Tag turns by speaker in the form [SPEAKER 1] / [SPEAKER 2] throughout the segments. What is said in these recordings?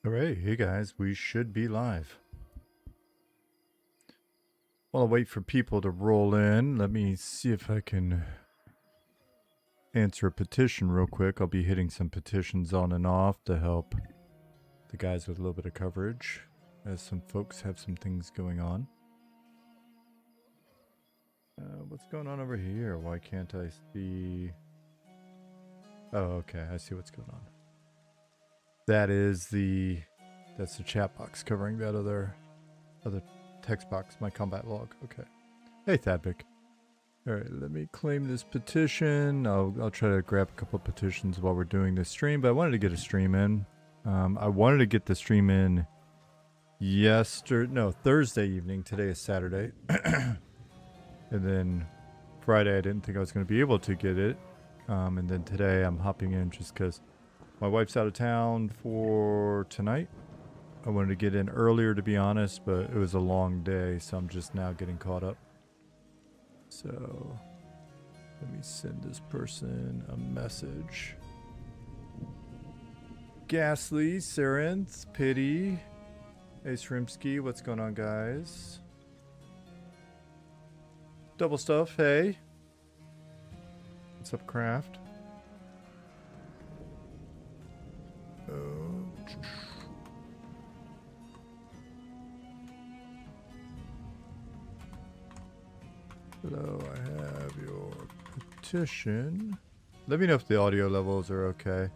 [SPEAKER 1] All right, hey guys, we should be live. While I wait for people to roll in, let me see if I can answer a petition real quick. I'll be hitting some petitions on and off to help the guys with a little bit of coverage, as some folks have some things going on. What's going on over here? Why can't I see? Oh, okay, I see what's going on. That's the chat box covering that other text box, my combat log. Okay. Hey, Thadbic. All right, let me claim this petition. I'll try to grab a couple of petitions while we're doing this stream, but I wanted to get a stream in. I wanted to get the stream in Thursday evening. Today is Saturday. And then Friday, I didn't think I was going to be able to get it. And then today, I'm hopping in just because my wife's out of town for tonight. I wanted to get in earlier, to be honest, but it was a long day, so I'm just now getting caught up. So, let me send this person a message. Ghastly, Sarinth, Pity, Ace Rimsky, what's going on, guys? Double Stuff, hey. What's up, Craft? Hello, I have your petition. Let me know if the audio levels are okay.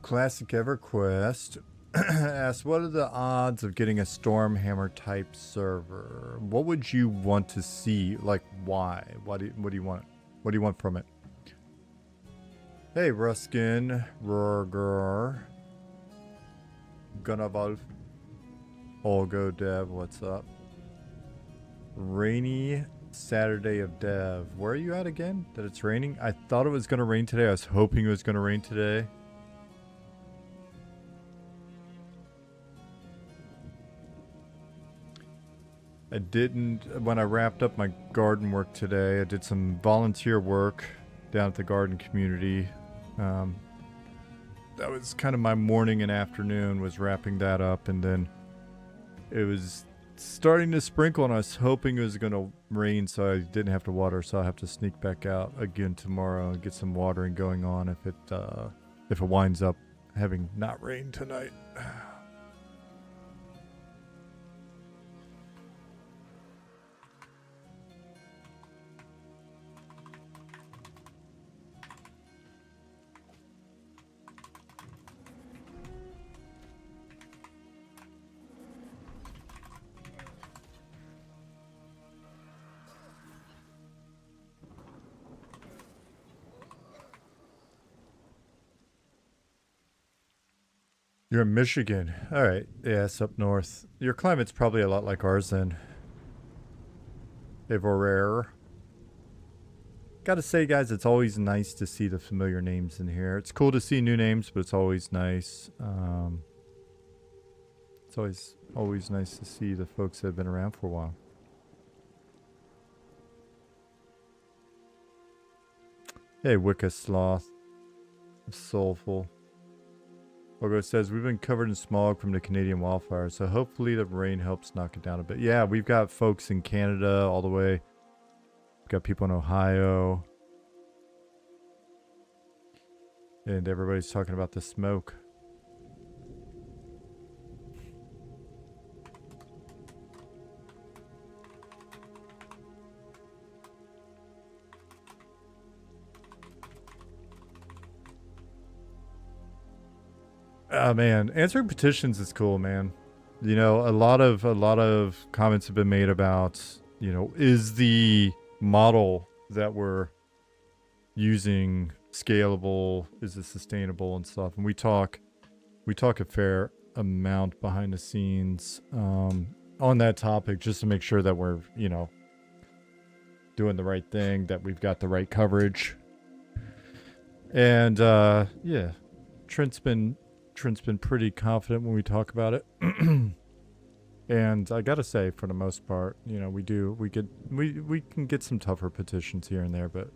[SPEAKER 1] Classic EverQuest asks, what are the odds of getting a Stormhammer type server? What would you want to see? Like, why? What do you want? What do you want from it? Hey, Ruskin, Rorger, Gunnarvalf, Olgo Dev, what's up? Rainy Saturday of Dev. Where are you at again? That it's raining? I thought it was going to rain today. I was hoping it was going to rain today. I didn't, when I wrapped up my garden work today, I did some volunteer work down at the garden community. That was kind of my morning and afternoon, was wrapping that up, and then it was starting to sprinkle, and I was hoping it was going to rain so I didn't have to water, so I'll have to sneak back out again tomorrow and get some watering going on if it winds up having not rained tonight. You're in Michigan. All right. Yeah, it's up north. Your climate's probably a lot like ours then. Evorer. Gotta say, guys, it's always nice to see the familiar names in here. It's cool to see new names, but it's always nice. It's always nice to see the folks that have been around for a while. Hey, Wicca Sloth. Soulful. Logo says, we've been covered in smog from the Canadian wildfire, so hopefully the rain helps knock it down a bit. Yeah, we've got folks in Canada all the way. We've got people in Ohio. And everybody's talking about the smoke. Oh man, answering petitions is cool, man. You know, a lot of comments have been made about, you know, is the model that we're using scalable, is it sustainable and stuff. And we talk a fair amount behind the scenes on that topic, just to make sure that we're, you know, doing the right thing, that we've got the right coverage. And yeah, Trent's been Trent's been pretty confident when we talk about it. And I gotta say, for the most part, you know, we can get some tougher petitions here and there, but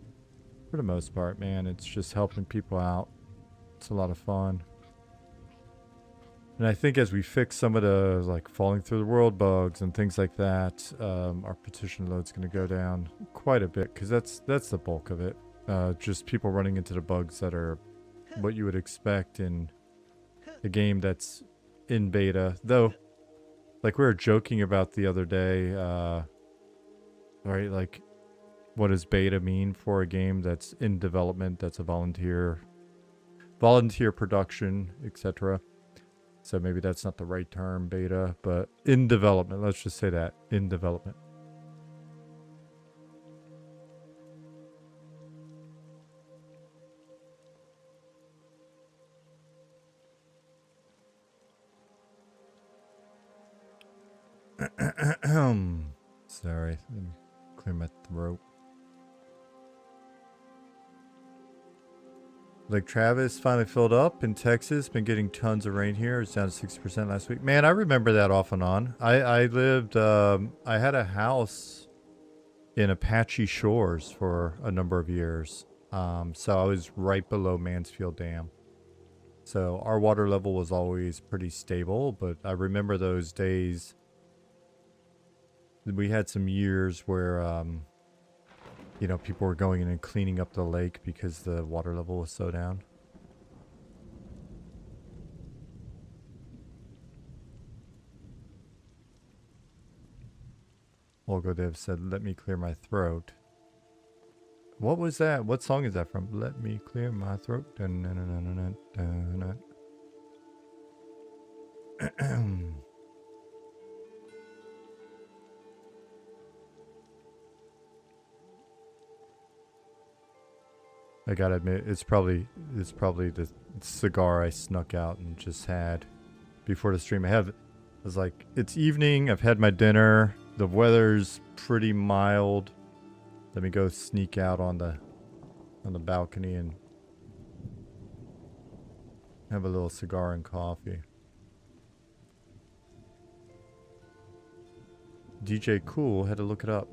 [SPEAKER 1] for the most part, man, it's just helping people out. It's a lot of fun. And I think as we fix some of the like falling through the world bugs and things like that, our petition load's going to go down quite a bit, because that's the bulk of it. Just people running into the bugs that are what you would expect in a game that's in beta. Though, like we were joking about the other day, right? Like, what does beta mean for a game that's in development, that's a volunteer production, etc.? So maybe that's not the right term, beta, but in development. Let's just say that, in development. Sorry, let me clear my throat. Lake Travis finally filled up in Texas. Been getting tons of rain here. It's down to 60% last week. Man, I remember that off and on. I lived, I had a house in Apache Shores for a number of years. So I was right below Mansfield Dam. So our water level was always pretty stable, but I remember those days. We had some years where, you know, people were going in and cleaning up the lake because the water level was so down. Olga Dev said, "Let me clear my throat." What was that? What song is that from? Let me clear my throat. I gotta admit, it's probably the cigar I snuck out and just had before the stream. I was like, it's evening. I've had my dinner. The weather's pretty mild. Let me go sneak out on the balcony and have a little cigar and coffee. DJ Cool, had to look it up.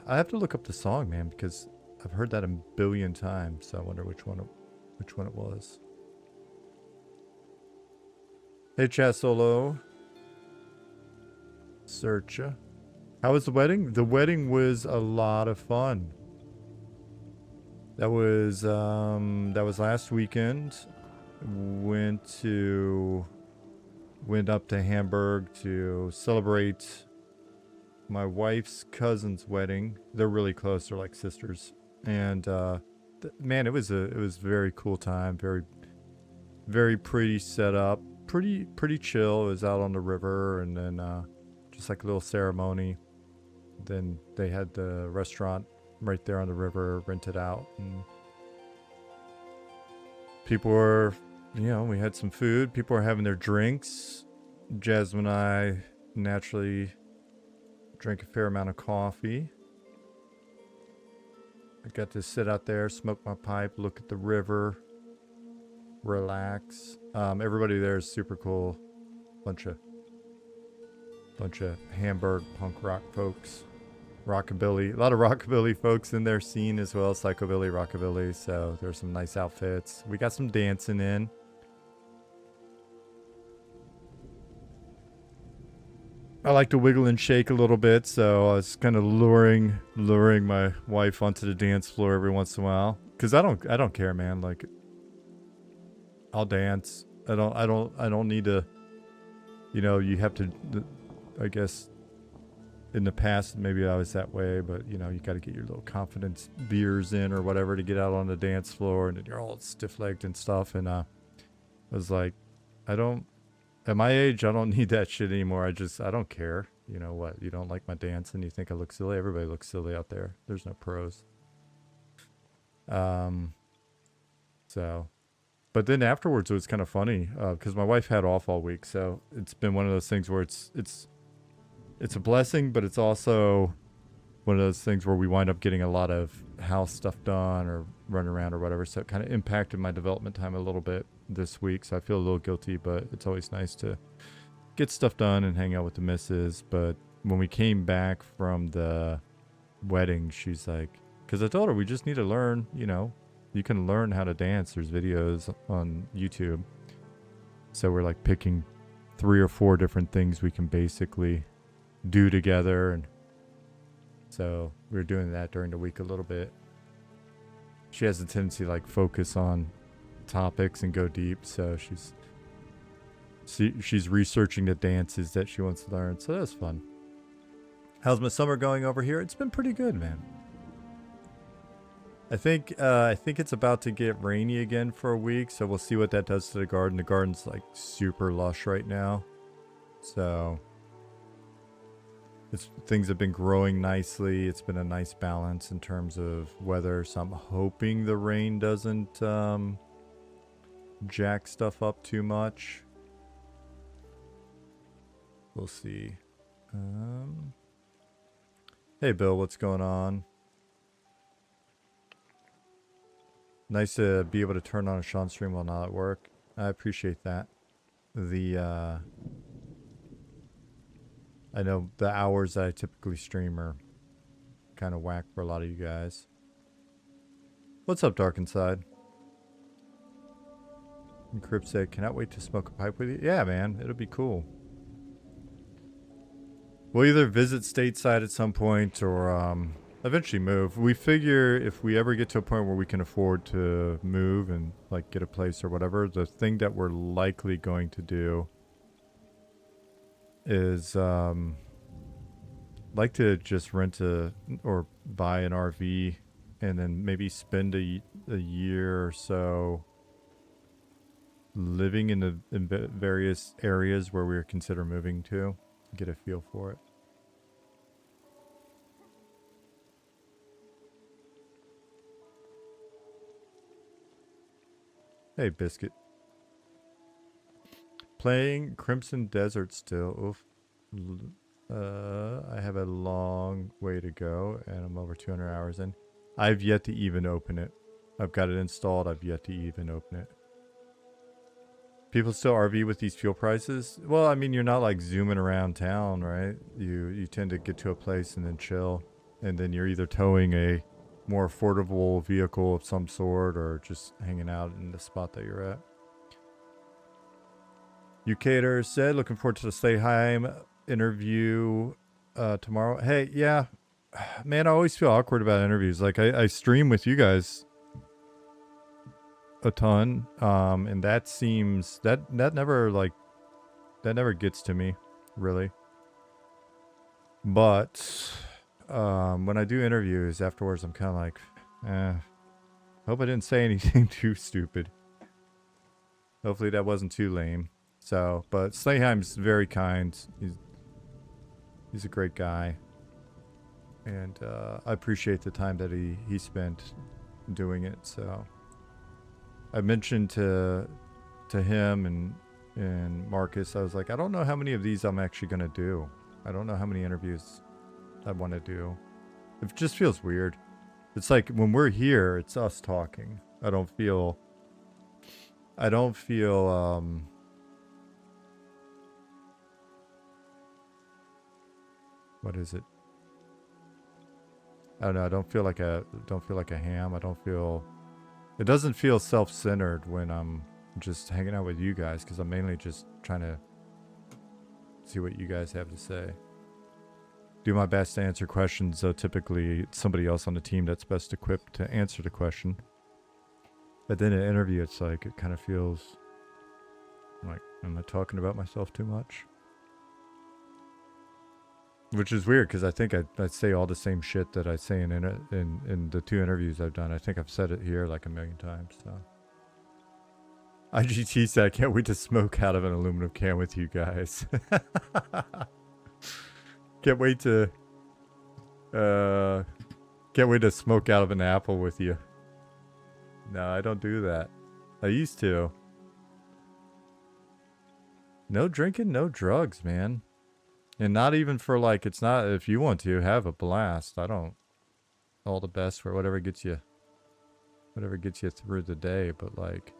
[SPEAKER 1] I have to look up the song, man, because I've heard that a billion times, so I wonder which one it was. Hey, Chat Solo. Searcha. How was the wedding? The wedding was a lot of fun. That was last weekend. Went up to Hamburg to celebrate my wife's cousin's wedding. They're really close. They're like sisters. And man, it was a very cool time. Very, very pretty setup. Pretty chill. It was out on the river, and then just like a little ceremony. Then they had the restaurant right there on the river rented out, and people were, you know, we had some food. People were having their drinks. Jasmine and I naturally drank a fair amount of coffee. I got to sit out there, smoke my pipe, look at the river, relax. Everybody there is super cool. Bunch of Hamburg punk rock folks. Rockabilly. A lot of rockabilly folks in their scene as well. Psychobilly, rockabilly. So there's some nice outfits. We got some dancing in. I like to wiggle and shake a little bit, so I was kind of luring my wife onto the dance floor every once in a while. Cause I don't care, man. Like, I'll dance. I don't need to. You know, you have to. I guess in the past maybe I was that way, but you know, you got to get your little confidence beers in or whatever to get out on the dance floor, and then you're all stiff-legged and stuff. And I was like, at my age, I don't need that shit anymore. I don't care. You know what? You don't like my dance and you think I look silly. Everybody looks silly out there. There's no pros. So, but then afterwards it was kind of funny because my wife had off all week. So it's been one of those things where it's a blessing, but it's also one of those things where we wind up getting a lot of house stuff done or run around or whatever. So it kind of impacted my development time a little bit. this week, so I feel a little guilty, but it's always nice to get stuff done and hang out with the missus. But when we came back from the wedding, she's like, because I told her we just need to learn, you know, you can learn how to dance. There's videos on YouTube. So we're like picking 3 or 4 different things we can basically do together. And so we were doing that during the week a little bit. She has a tendency to like focus on topics and go deep. So she's researching the dances that she wants to learn. So that's fun. How's my summer going over here? It's been pretty good, man. I think it's about to get rainy again for a week, so we'll see what that does to the garden. The garden's like super lush right now, so things have been growing nicely. It's been a nice balance in terms of weather, so I'm hoping the rain doesn't jack stuff up too much. We'll see. Hey Bill, what's going on? Nice to be able to turn on a Sean stream while not at work. I appreciate that. I know the hours that I typically stream are kind of whack for a lot of you guys. What's up, Dark Inside? And Crip said, cannot wait to smoke a pipe with you. Yeah, man, it'll be cool. We'll either visit stateside at some point or eventually move. We figure if we ever get to a point where we can afford to move and like get a place or whatever, the thing that we're likely going to do is like to just rent or buy an RV and then maybe spend a year or so living in various areas where we consider moving to, get a feel for it. Hey, Biscuit. Playing Crimson Desert still. Oof. I have a long way to go, and I'm over 200 hours in. I've yet to even open it. I've got it installed. I've yet to even open it. People still RV with these fuel prices? Well, I mean, you're not like zooming around town, right? You tend to get to a place and then chill, and then you're either towing a more affordable vehicle of some sort or just hanging out in the spot that you're at. Ukater said, looking forward to the Slayheim interview tomorrow. Hey, yeah, man, I always feel awkward about interviews. Like I stream with you guys a ton, and that seems that never gets to me, really. But when I do interviews afterwards, I'm kind of like, hope I didn't say anything too stupid. Hopefully that wasn't too lame. So, but Slayheim's very kind. He's a great guy, and I appreciate the time that he spent doing it. So, I mentioned to him and Marcus, I was like, I don't know how many of these I'm actually gonna do. I don't know how many interviews I want to do. It just feels weird. It's like when we're here, it's us talking. I don't feel what is it? I don't know. I don't feel like a ham. It doesn't feel self-centered when I'm just hanging out with you guys, because I'm mainly just trying to see what you guys have to say. Do my best to answer questions, though typically it's somebody else on the team that's best equipped to answer the question. But then in an interview, it's like, it kind of feels like, am I talking about myself too much? Which is weird, because I think I say all the same shit that I say in the 2 interviews I've done. I think I've said it here like a million times. So, IGT said, I can't wait to smoke out of an aluminum can with you guys. Can't wait to smoke out of an apple with you. No, I don't do that. I used to. No drinking, no drugs, man. And not even for like, it's not, if you want to, have a blast. I don't. All the best for whatever gets you through the day. But like,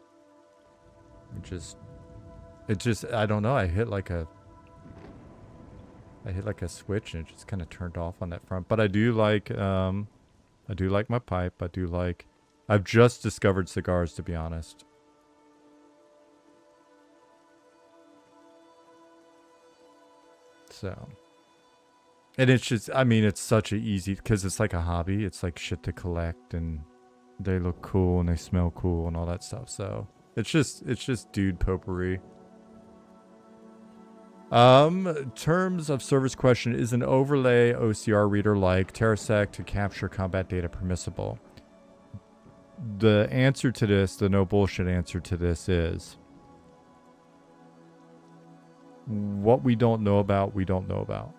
[SPEAKER 1] It just, I don't know. I hit like a switch and it just kind of turned off on that front. But I do like my pipe. I've just discovered cigars, to be honest. So, and it's just, I mean, it's such a easy, because it's like a hobby. It's like shit to collect, and they look cool and they smell cool and all that stuff. So it's just dude potpourri. Terms of service question: is an overlay OCR reader like Terrasec to capture combat data permissible? The answer to this, the no bullshit answer to this, is what we don't know about, we don't know about.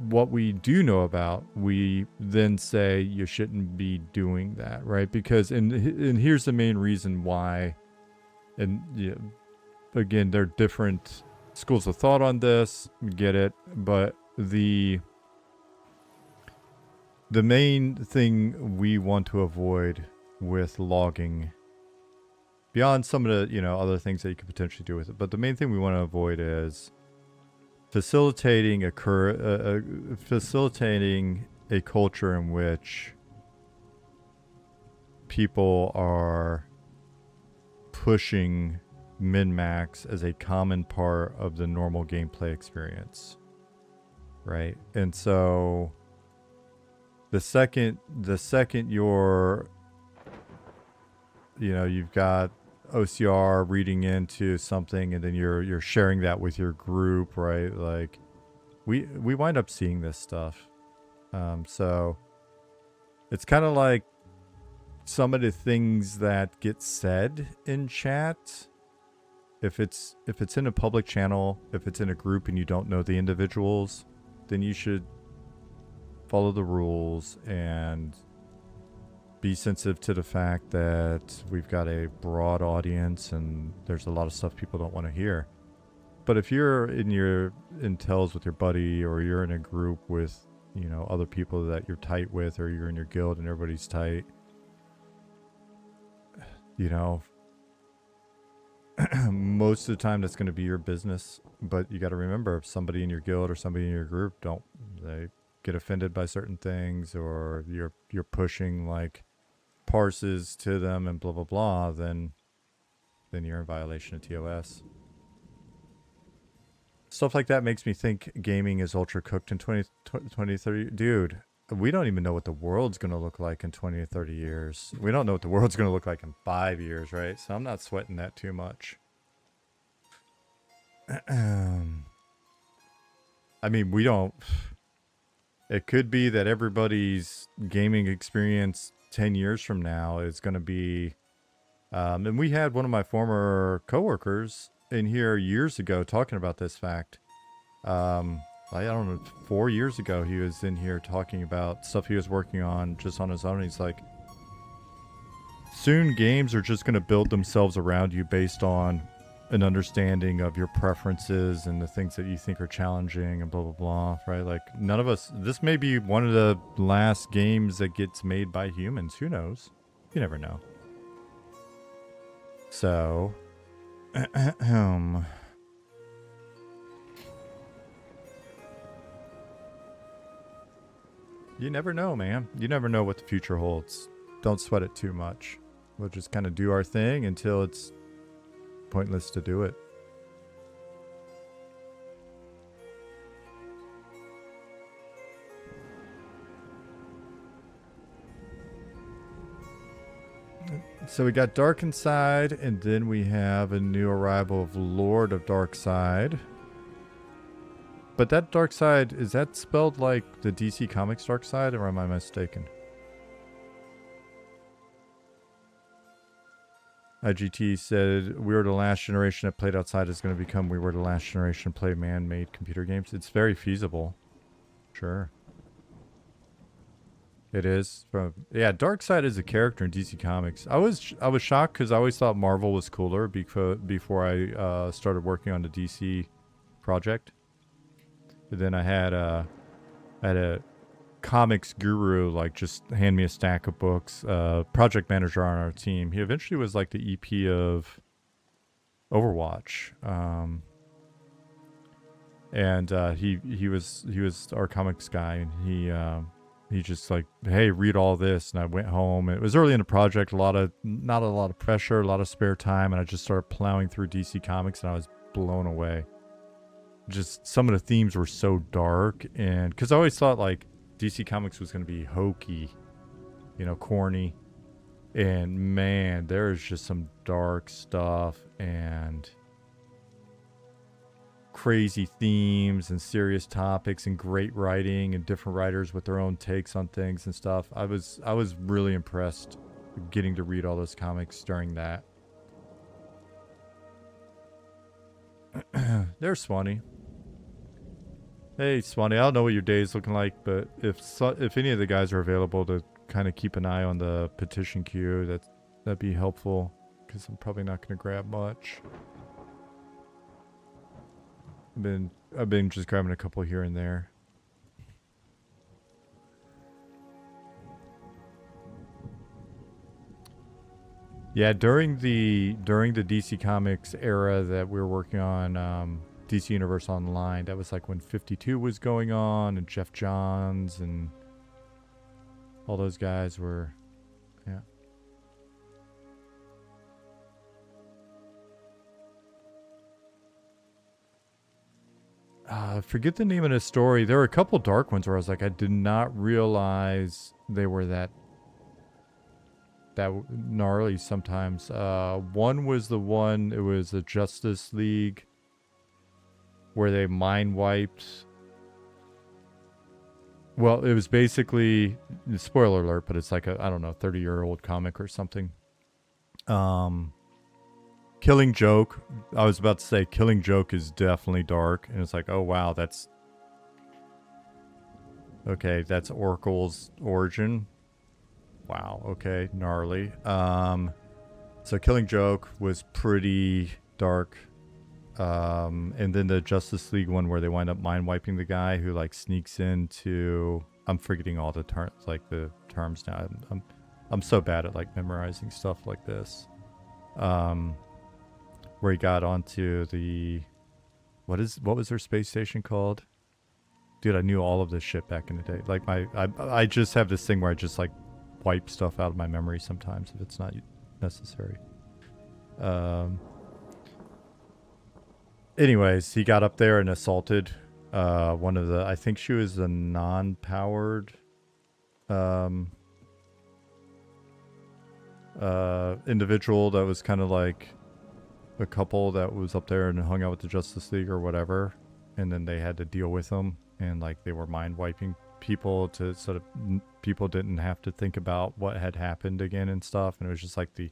[SPEAKER 1] What we do know about, we then say you shouldn't be doing that, right? Because, and here's the main reason why, and yeah, again, there are different schools of thought on this, get it, but the main thing we want to avoid with logging, beyond some of the, other things that you could potentially do with it, but the main thing we want to avoid is facilitating a culture in which people are pushing min-max as a common part of the normal gameplay experience, right? And so the second you're, you've got OCR reading into something and then you're sharing that with your group, right? Like we wind up seeing this stuff. So it's kind of like some of the things that get said in chat. If it's in a public channel, if it's in a group and you don't know the individuals, then you should follow the rules and be sensitive to the fact that we've got a broad audience and there's a lot of stuff people don't want to hear. But if you're in tells with your buddy, or you're in a group with, other people that you're tight with, or you're in your guild and everybody's tight, most of the time that's going to be your business. But you got to remember, if somebody in your guild or somebody in your group they get offended by certain things, or you're pushing like parses to them and blah blah blah, then you're in violation of TOS. Stuff like that makes me think gaming is ultra cooked in 2030. Dude, we don't even know what the world's going to look like in 20 or 30 years. We don't know what the world's going to look like in 5 years, right? So I'm not sweating that too much. I mean, we don't... It could be that everybody's gaming experience 10 years from now is going to be... and we had one of my former coworkers in here years ago talking about this fact. I don't know, 4 years ago, he was in here talking about stuff he was working on just on his own. He's like, soon games are just going to build themselves around you based on an understanding of your preferences and the things that you think are challenging and blah, blah, blah, right? Like, none of us, this may be one of the last games that gets made by humans. Who knows? You never know. So, you never know, man. You never know what the future holds. Don't sweat it too much. We'll just kind of do our thing until it's pointless to do it. So we got Darkenside, and then we have a new arrival of Lord of Darkside. But that Darkside, is that spelled like the DC Comics Darkside, or am I mistaken? IGT said, we were the last generation that played outside is going to become we were the last generation to play man-made computer games. It's very feasible. Sure. It is. Yeah, Darkseid is a character in DC Comics. I was shocked because I always thought Marvel was cooler before I started working on the DC project. But then I had a comics guru, like just hand me a stack of books. Project manager on our team. He eventually was like the EP of Overwatch. And he was our comics guy, and he just like, hey, read all this. And I went home. It was early in the project, not a lot of pressure, a lot of spare time, and I just started plowing through DC Comics, and I was blown away. Just some of the themes were so dark, and because I always thought like DC Comics was going to be hokey, corny, and man, there's just some dark stuff and crazy themes and serious topics and great writing and different writers with their own takes on things and stuff. I was really impressed getting to read all those comics during that. There's Swanee. Hey Swanee, I don't know what your day is looking like, but if any of the guys are available to kind of keep an eye on the petition queue, that'd be helpful, because I'm probably not going to grab much. I've been just grabbing a couple here and there. Yeah, during the DC Comics era that we were working on, DC Universe Online, that was like when 52 was going on, and Jeff Johns and all those guys were, yeah. I forget the name of the story. There were a couple dark ones where I was like, I did not realize they were that gnarly sometimes. One was the one, it was a Justice League where they mind wiped. Well, it was basically, spoiler alert, but it's like a, I don't know, 30-year-old comic or something. Killing Joke. I was about to say Killing Joke is definitely dark, and it's like, oh wow, that's Oracle's origin. Wow, okay, gnarly. So Killing Joke was pretty dark. And then the Justice League one where they wind up mind wiping the guy who like sneaks into, I'm forgetting all the terms now. I'm so bad at like memorizing stuff like this. Where he got onto the, what was their space station called? Dude, I knew all of this shit back in the day. Like I just have this thing where I just like wipe stuff out of my memory sometimes if it's not necessary. Anyways, he got up there and assaulted one of the, I think she was a non-powered individual that was kind of like a couple that was up there and hung out with the Justice League or whatever, and then they had to deal with them, and like they were mind wiping people to sort of, people didn't have to think about what had happened again and stuff, and it was just like the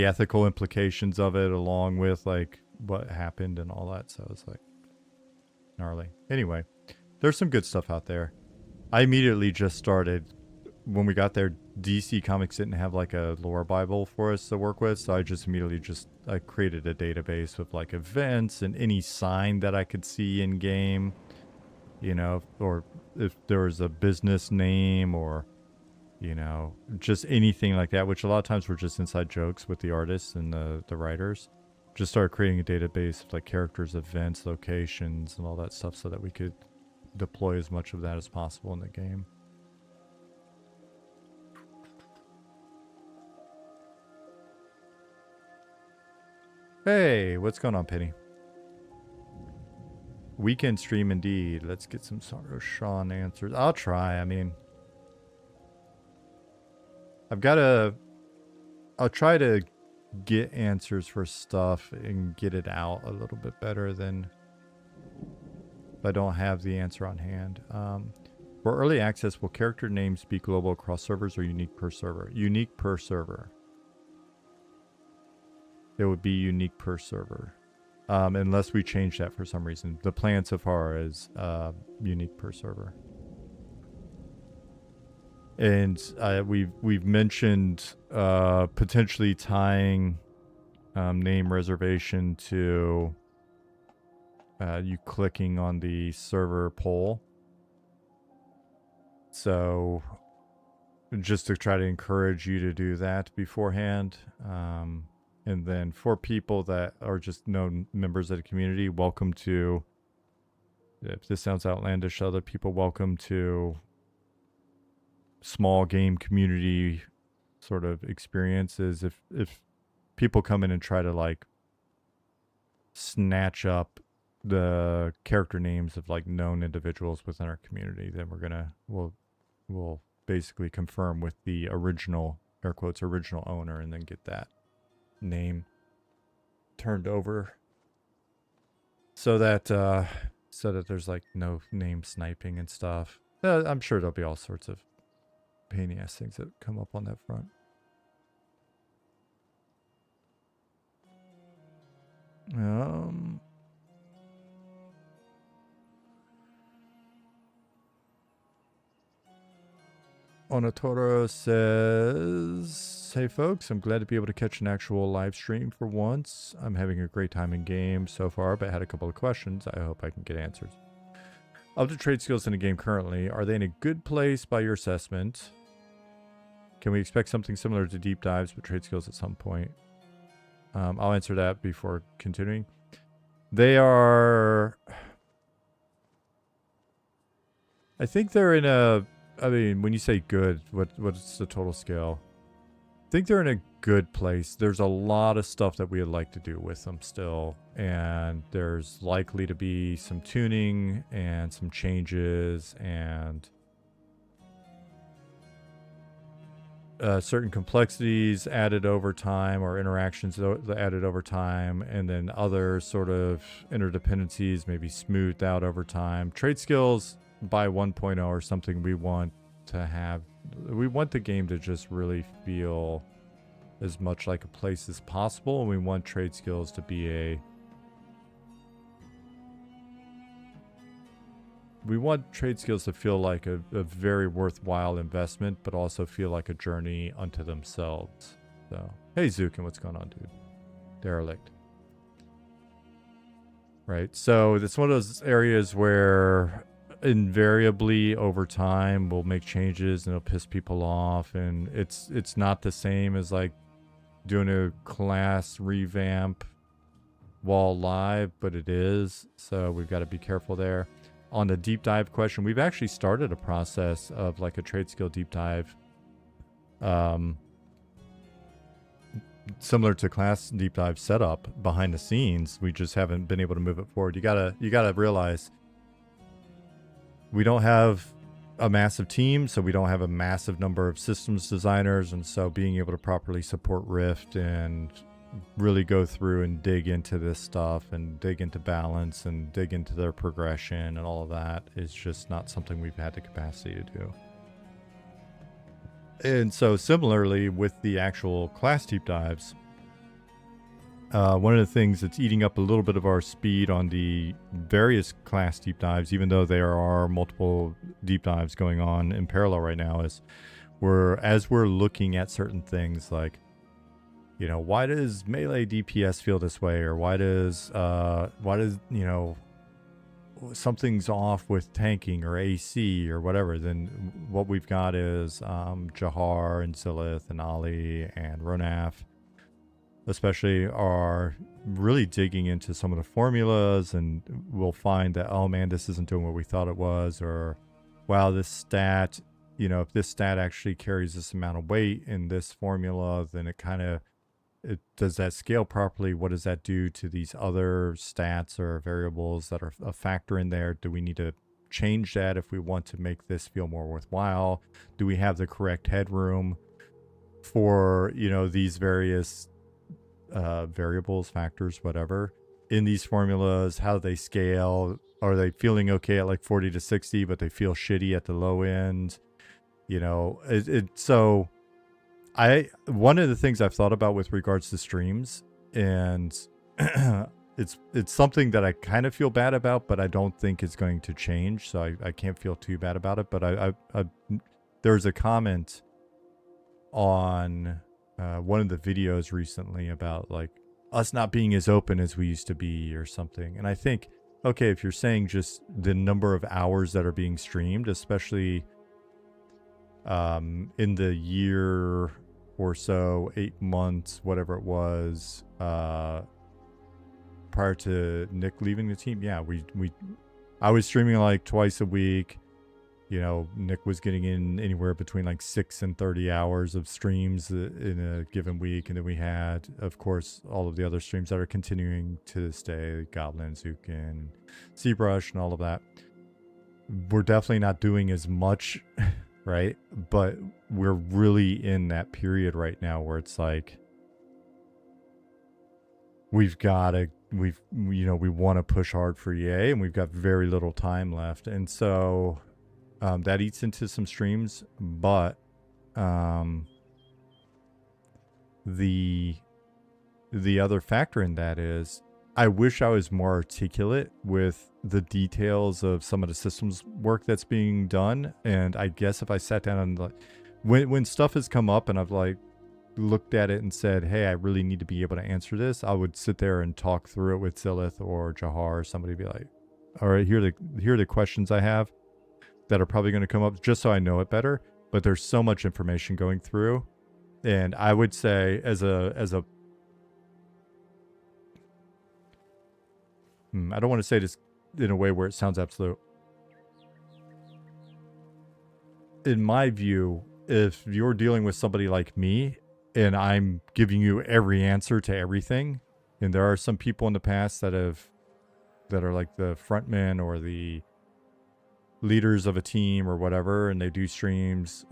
[SPEAKER 1] ethical implications of it along with like what happened and all that. So it was like gnarly. Anyway, there's some good stuff out there. I immediately just started, when we got there, DC Comics didn't have like a lore Bible for us to work with, so I just immediately I created a database with like events and any sign that I could see in game, or if there was a business name or, just anything like that, which a lot of times were just inside jokes with the artists and the writers. Just started creating a database of like characters, events, locations, and all that stuff so that we could deploy as much of that as possible in the game. Hey, what's going on, Penny? Weekend stream indeed. Let's get some Sean answers. I'll try. I mean, I'll try to get answers for stuff and get it out a little bit better than if I don't have the answer on hand. For early access, will character names be global across servers or unique per server? Unique per server. It would be unique per server. Unless we change that for some reason. The plan so far is unique per server. And we've mentioned potentially tying name reservation to you clicking on the server poll. So just to try to encourage you to do that beforehand. And then for people that are just known members of the community, welcome to, if this sounds outlandish, other people, welcome to small game community sort of experiences. If people come in and try to like snatch up the character names of like known individuals within our community, then we'll basically confirm with the original, air quotes, original owner, and then get that name turned over so that there's like no name sniping and stuff. I'm sure there'll be all sorts of pain in the ass things that come up on that front. Onotoro says, hey folks, I'm glad to be able to catch an actual live stream for once. I'm having a great time in game so far, but had a couple of questions. I hope I can get answers. Of the trade skills in the game currently, are they in a good place by your assessment? Can we expect something similar to deep dives with trade skills at some point? I'll answer that before continuing. They are... I think they're in a... I mean, when you say good, what's the total scale? I think they're in a good place. There's a lot of stuff that we would like to do with them still. And there's likely to be some tuning and some changes and certain complexities added over time, or interactions added over time, and then other sort of interdependencies maybe smoothed out over time. Trade skills by 1.0 or something we want to have. We want the game to just really feel as much like a place as possible, and we want trade skills to be we want trade skills to feel like a very worthwhile investment, but also feel like a journey unto themselves. So, hey Zukin, what's going on, dude? Derelict. Right, so it's one of those areas where invariably over time we'll make changes and it'll piss people off, and it's not the same as like doing a class revamp while live, but it is, so we've got to be careful there. On the deep dive question, we've actually started a process of like a trade skill deep dive, similar to class deep dive setup behind the scenes. We just haven't been able to move it forward. You gotta realize we don't have a massive team, so we don't have a massive number of systems designers, and so being able to properly support Rift and really go through and dig into this stuff and dig into balance and dig into their progression and all of that is just not something we've had the capacity to do. And so similarly with the actual class deep dives, one of the things that's eating up a little bit of our speed on the various class deep dives, even though there are multiple deep dives going on in parallel right now, is as we're looking at certain things like, you know, why does melee DPS feel this way, or why does you know, something's off with tanking or AC or whatever, then what we've got is Jahar and Zilith and Ali and Ronaf especially are really digging into some of the formulas, and we'll find that, oh man, this isn't doing what we thought it was, or wow, this stat, you know, if this stat actually carries this amount of weight in this formula, then it does that scale properly? What does that do to these other stats or variables that are a factor in there? Do we need to change that if we want to make this feel more worthwhile? Do we have the correct headroom for, you know, these various variables, factors, whatever, in these formulas? How do they scale? Are they feeling okay at like 40 to 60, but they feel shitty at the low end? You know, so one of the things I've thought about with regards to streams, and it's something that I kind of feel bad about, but I don't think it's going to change, so I can't feel too bad about it. But there's a comment on one of the videos recently about like us not being as open as we used to be or something, and I think, okay, if you're saying just the number of hours that are being streamed, especially In the year or so, 8 months, whatever it was, prior to Nick leaving the team, yeah, I was streaming like twice a week. You know, Nick was getting in anywhere between like 6 and 30 hours of streams in a given week. And then we had, of course, all of the other streams that are continuing to this day, Goblin, Zukin, Seabrush, and all of that. We're definitely not doing as much, right? But we're really in that period right now where it's like, we want to push hard for EA, and we've got very little time left. And so that eats into some streams, but the other factor in that is I wish I was more articulate with the details of some of the systems work that's being done. And I guess if I sat down and when stuff has come up and I've like looked at it and said, hey, I really need to be able to answer this, I would sit there and talk through it with Zillith or Jahar or somebody, be like, all right, here are the questions I have that are probably going to come up, just so I know it better. But there's so much information going through. And I would say I don't want to say this in a way where it sounds absolute. In my view, if you're dealing with somebody like me and I'm giving you every answer to everything, and there are some people in the past that are like the frontmen or the leaders of a team or whatever, and they do streams,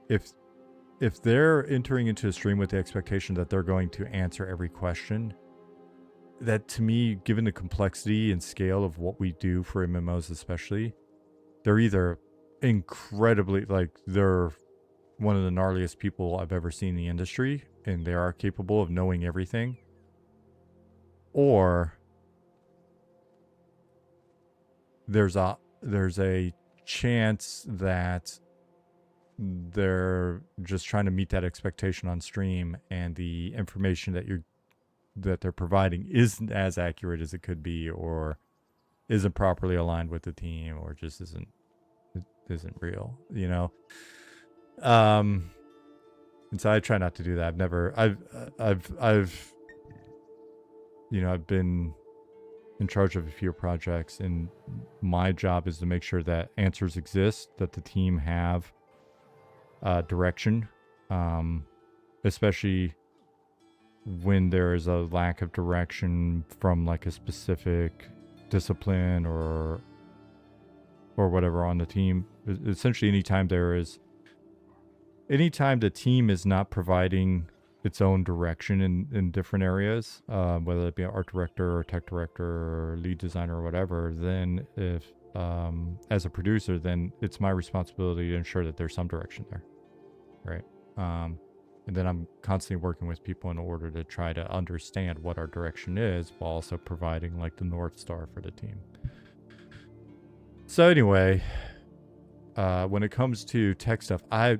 [SPEAKER 1] if they're entering into a stream with the expectation that they're going to answer every question, that to me, given the complexity and scale of what we do for MMOs especially, they're either incredibly, like, they're one of the gnarliest people I've ever seen in the industry, and they are capable of knowing everything, or there's a chance that they're just trying to meet that expectation on stream, and the information that they're providing isn't as accurate as it could be, or isn't properly aligned with the team, or just isn't real, you know. And so I try not to do that. I've been in charge of a few projects, and my job is to make sure that answers exist, that the team have direction, especially when there is a lack of direction from like a specific discipline or whatever on the team. Essentially, anytime the team is not providing its own direction in different areas, whether it be an art director or tech director or lead designer or whatever, then if as a producer, then it's my responsibility to ensure that there's some direction there, right? And then I'm constantly working with people in order to try to understand what our direction is, while also providing like the North Star for the team. So anyway, when it comes to tech stuff, I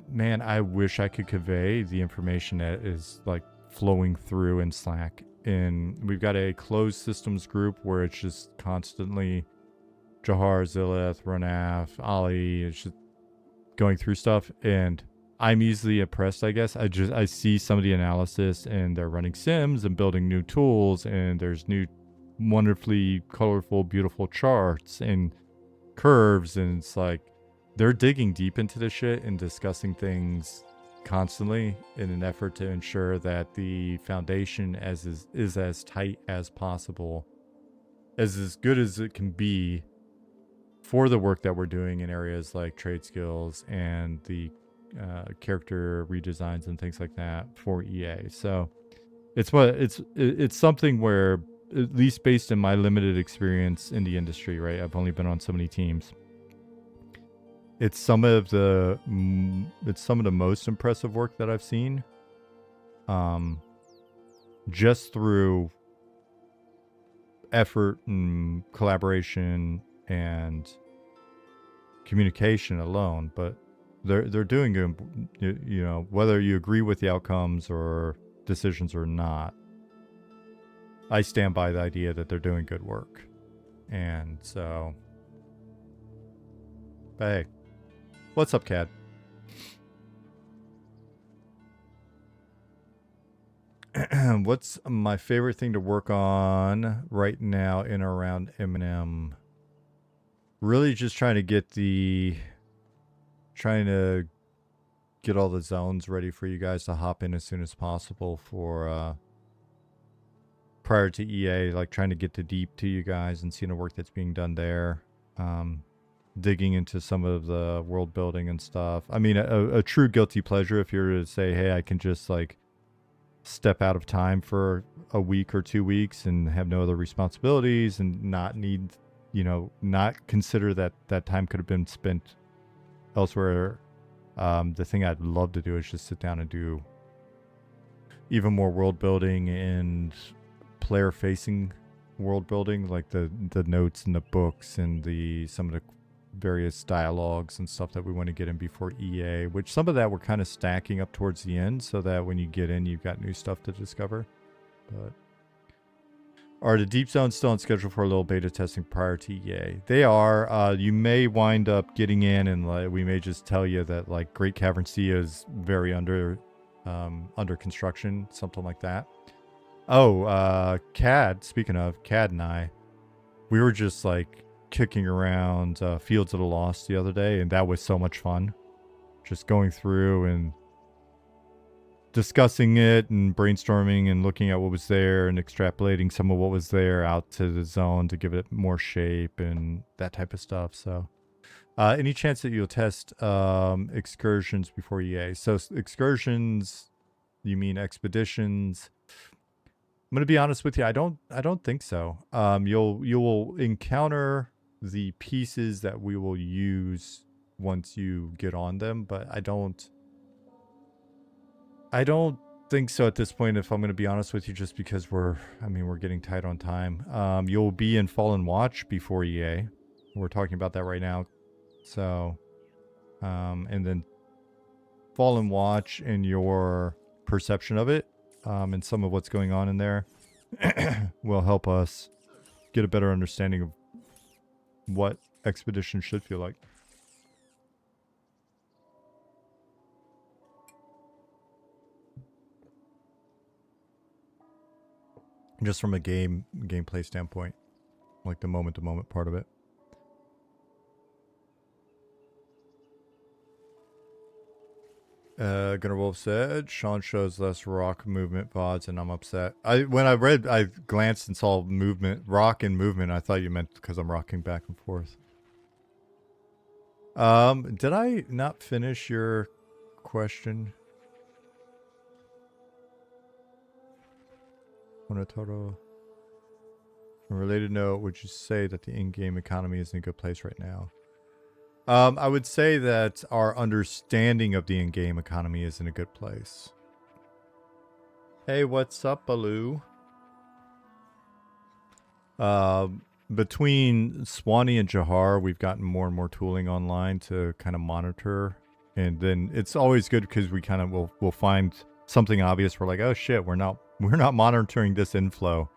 [SPEAKER 1] wish I could convey the information that is like flowing through in Slack. And we've got a closed systems group where it's just constantly Jahar, Zillith, Ronaf, Ali, it's just going through stuff, and I'm easily impressed, I guess. I see some of the analysis, and they're running sims and building new tools, and there's new wonderfully colorful, beautiful charts and curves, and it's like they're digging deep into this shit and discussing things constantly in an effort to ensure that the foundation is as tight as possible, as good as it can be for the work that we're doing in areas like trade skills and the character redesigns and things like that for EA. So it's something where, at least based in my limited experience in the industry, right? I've only been on so many teams. It's some of the most impressive work that I've seen. Just through effort and collaboration and communication alone, but they're doing good, you know, whether you agree with the outcomes or decisions or not. I stand by the idea that they're doing good work. And so, but hey, What's up, Cad? What's my favorite thing to work on right now in or around M&M? Really just trying to get all the zones ready for you guys to hop in as soon as possible for prior to EA, like trying to get to deep to you guys and seeing the work that's being done there. Digging into some of the world building and stuff. I mean, a true guilty pleasure if you're to say, hey, I can just like step out of time for a week or 2 weeks and have no other responsibilities and not need, not consider that that time could have been spent elsewhere. The thing I'd love to do is just sit down and do even more world building and player facing world building, like the notes and the books and some of the various dialogues and stuff that we want to get in before EA, which some of that we're kind of stacking up towards the end so that when you get in, you've got new stuff to discover. But are the deep zones still on schedule for a little beta testing prior to EA? They are. You may wind up getting in and we may just tell you that like Great Cavern Sea is very under construction, something like that. Oh, Cad, speaking of Cad and I, we were just like kicking around Fields of the Lost the other day, and that was so much fun. Just going through and discussing it and brainstorming and looking at what was there and extrapolating some of what was there out to the zone to give it more shape and that type of stuff. So any chance that you'll test excursions before EA? So excursions, you mean expeditions? I'm going to be honest with you. I don't think so. You will encounter the pieces that we will use once you get on them, but I don't think so at this point, if I'm going to be honest with you, just because we're getting tight on time. You'll be in Fallen Watch before EA. We're talking about that right now. So, and then Fallen Watch and your perception of it, and some of what's going on in there will help us get a better understanding of what expedition should feel like. Just from a gameplay standpoint, like the moment-to-moment part of it. Gunnar Wolf said, Sean shows less rock movement VODs and I'm upset. When I glanced and saw movement, rock and movement, I thought you meant because I'm rocking back and forth. Did I not finish your question? On a total related note, would you say that the in-game economy is in a good place right now? I would say that our understanding of the in-game economy is in a good place. Hey, what's up, Baloo? Between Swanee and Jahar, we've gotten more and more tooling online to kind of monitor. And then it's always good because we kind of we'll find something obvious. We're like, oh shit, we're not monitoring this inflow.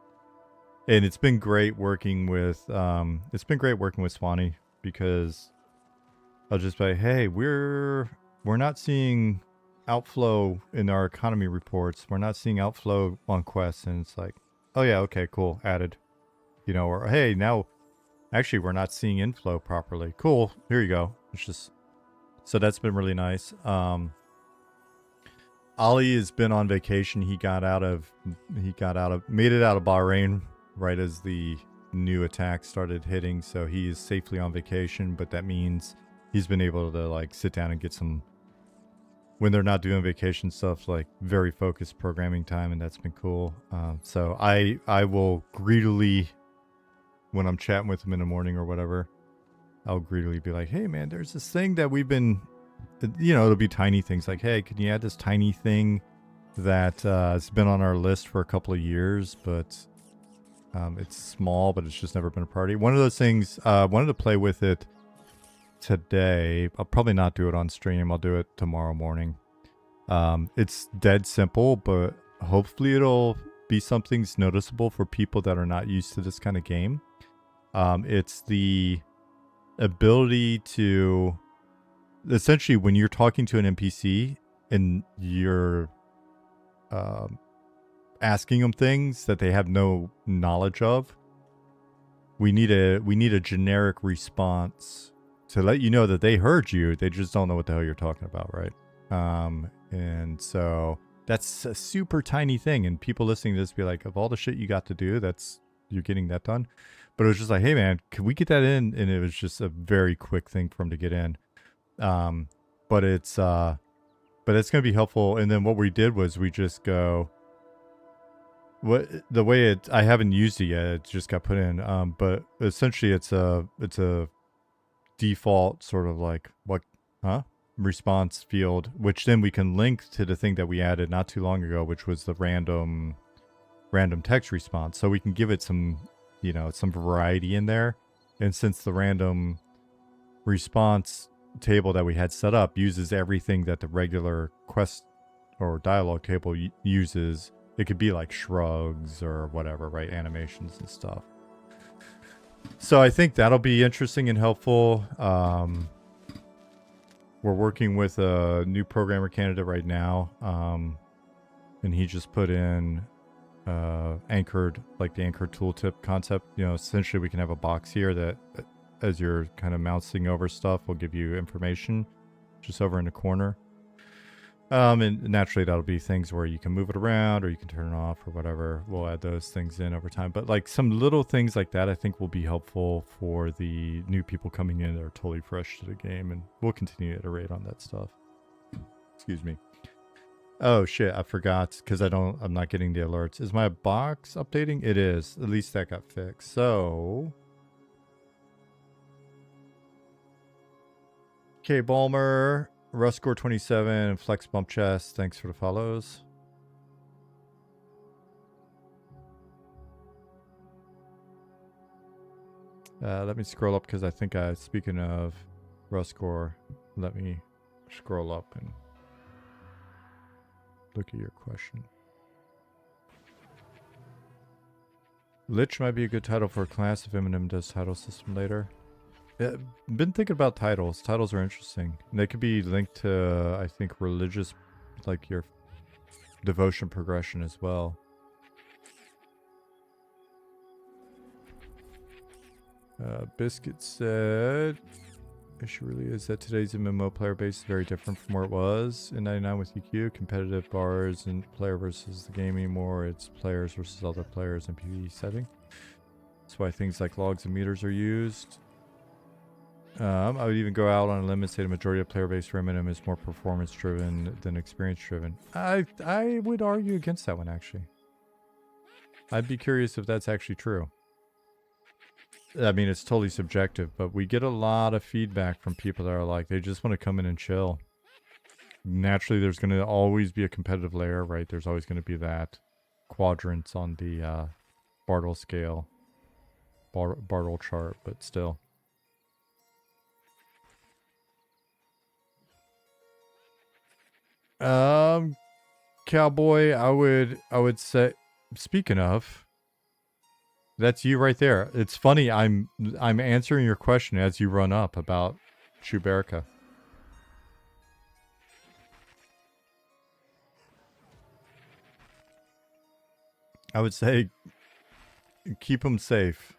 [SPEAKER 1] And it's been great working with Swanee, because I'll just say, hey, we're not seeing outflow in our economy reports. We're not seeing outflow on quests. And it's like, oh yeah, okay, cool, added. Or hey, now actually we're not seeing inflow properly. Cool, here you go. It's just, so that's been really nice. Ali has been on vacation. He made it out of Bahrain right as the new attack started hitting. So he is safely on vacation, but that means he's been able to like sit down and get some, when they're not doing vacation stuff, like very focused programming time, and that's been cool. So I will greedily, when I'm chatting with him in the morning or whatever, I'll greedily be like, hey man, there's this thing that we've been, it'll be tiny things like, hey, can you add this tiny thing that has been on our list for a couple of years, but it's small, but it's just never been a priority. One of those things, wanted to play with it today. I'll probably not do it on stream. I'll do it tomorrow morning. It's dead simple, but hopefully it'll be something's noticeable for people that are not used to this kind of game. It's the ability to essentially when you're talking to an NPC and you're asking them things that they have no knowledge of, we need a generic response to let you know that they heard you. They just don't know what the hell you're talking about, right? And so that's a super tiny thing. And people listening to this be like, of all the shit you got to do, you're getting that done. But it was just like, hey man, can we get that in? And it was just a very quick thing for them to get in. But it's going to be helpful. And then what we did was we just go, I haven't used it yet. It just got put in. But essentially it's a default sort of like response field, which then we can link to the thing that we added not too long ago, which was the random text response. So we can give it some variety in there. And since the random response table that we had set up uses everything that the regular quest or dialogue table uses, it could be like shrugs or whatever, right? Animations and stuff. So I think that'll be interesting and helpful. We're working with a new programmer candidate right now. And he just put in anchored, like the anchored tooltip concept. Essentially we can have a box here that as you're kind of mousing over stuff will give you information just over in the corner. And naturally that'll be things where you can move it around or you can turn it off or whatever. We'll add those things in over time. But like some little things like that I think will be helpful for the new people coming in that are totally fresh to the game, and we'll continue to iterate on that stuff. Excuse me. Oh shit, I forgot because I'm not getting the alerts. Is my box updating? It is. At least that got fixed. So okay, Balmer, Ruscore 27, Flex Bump Chest, thanks for the follows. Let me scroll up because I think speaking of Ruscore, let me scroll up and look at your question. Lich might be a good title for a class if Eminem does title system later. Yeah, been thinking about titles. Titles are interesting. They could be linked to, I think, religious, like your devotion progression as well. Biscuit said, issue really is that today's MMO player base is very different from where it was in 99 with EQ. Competitive bars and player versus the game anymore. It's players versus other players in PvE setting. That's why things like logs and meters are used. I would even go out on a limb and say the majority of player base for MMM is more performance driven than experience driven. I would argue against that one, actually. I'd be curious if that's actually true. I mean, it's totally subjective, but we get a lot of feedback from people that are like, they just want to come in and chill. Naturally, there's going to always be a competitive layer, right? There's always going to be that quadrants on the Bartle scale, Bartle chart, but still. Cowboy, I would say, speaking of, that's you right there. It's funny, I'm answering your question as you run up about Chewbacca. I would say keep him safe.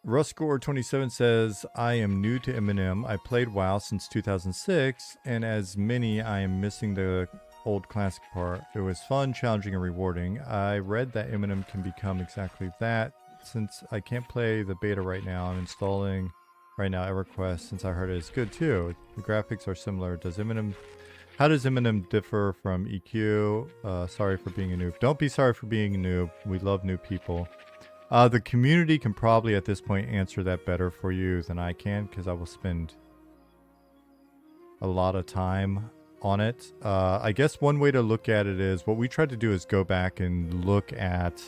[SPEAKER 1] Ruscore27 says, I am new to Eminem. I played WoW since 2006, and as many, I am missing the old classic part. It was fun, challenging, and rewarding. I read that Eminem can become exactly that. Since I can't play the beta right now, I'm installing right now EverQuest since I heard it is good too. The graphics are similar. How does Eminem differ from EQ? Sorry for being a noob. Don't be sorry for being a noob. We love new people. The community can probably at this point answer that better for you than I can, because I will spend a lot of time on it. I guess one way to look at it is, what we tried to do is go back and look at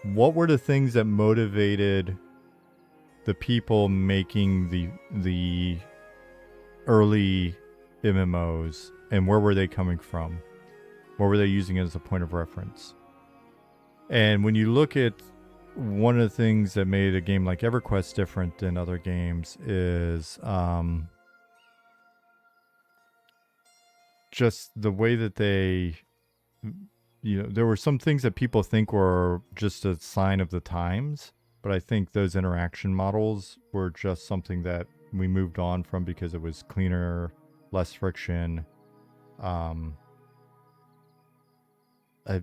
[SPEAKER 1] what were the things that motivated the people making the early MMOs, and where were they coming from? What were they using as a point of reference? And when you look at one of the things that made a game like EverQuest different than other games is just the way that they, there were some things that people think were just a sign of the times, but I think those interaction models were just something that we moved on from because it was cleaner, less friction.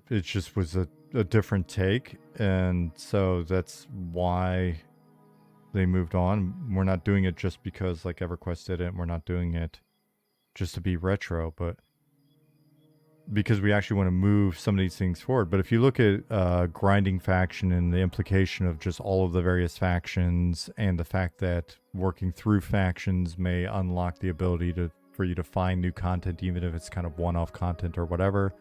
[SPEAKER 1] It just was a different take, and so that's why they moved on. We're not doing it just because like EverQuest did it, and we're not doing it just to be retro, but because we actually want to move some of these things forward. But if you look at grinding faction and the implication of just all of the various factions, and the fact that working through factions may unlock the ability for you to find new content, even if it's kind of one-off content or whatever,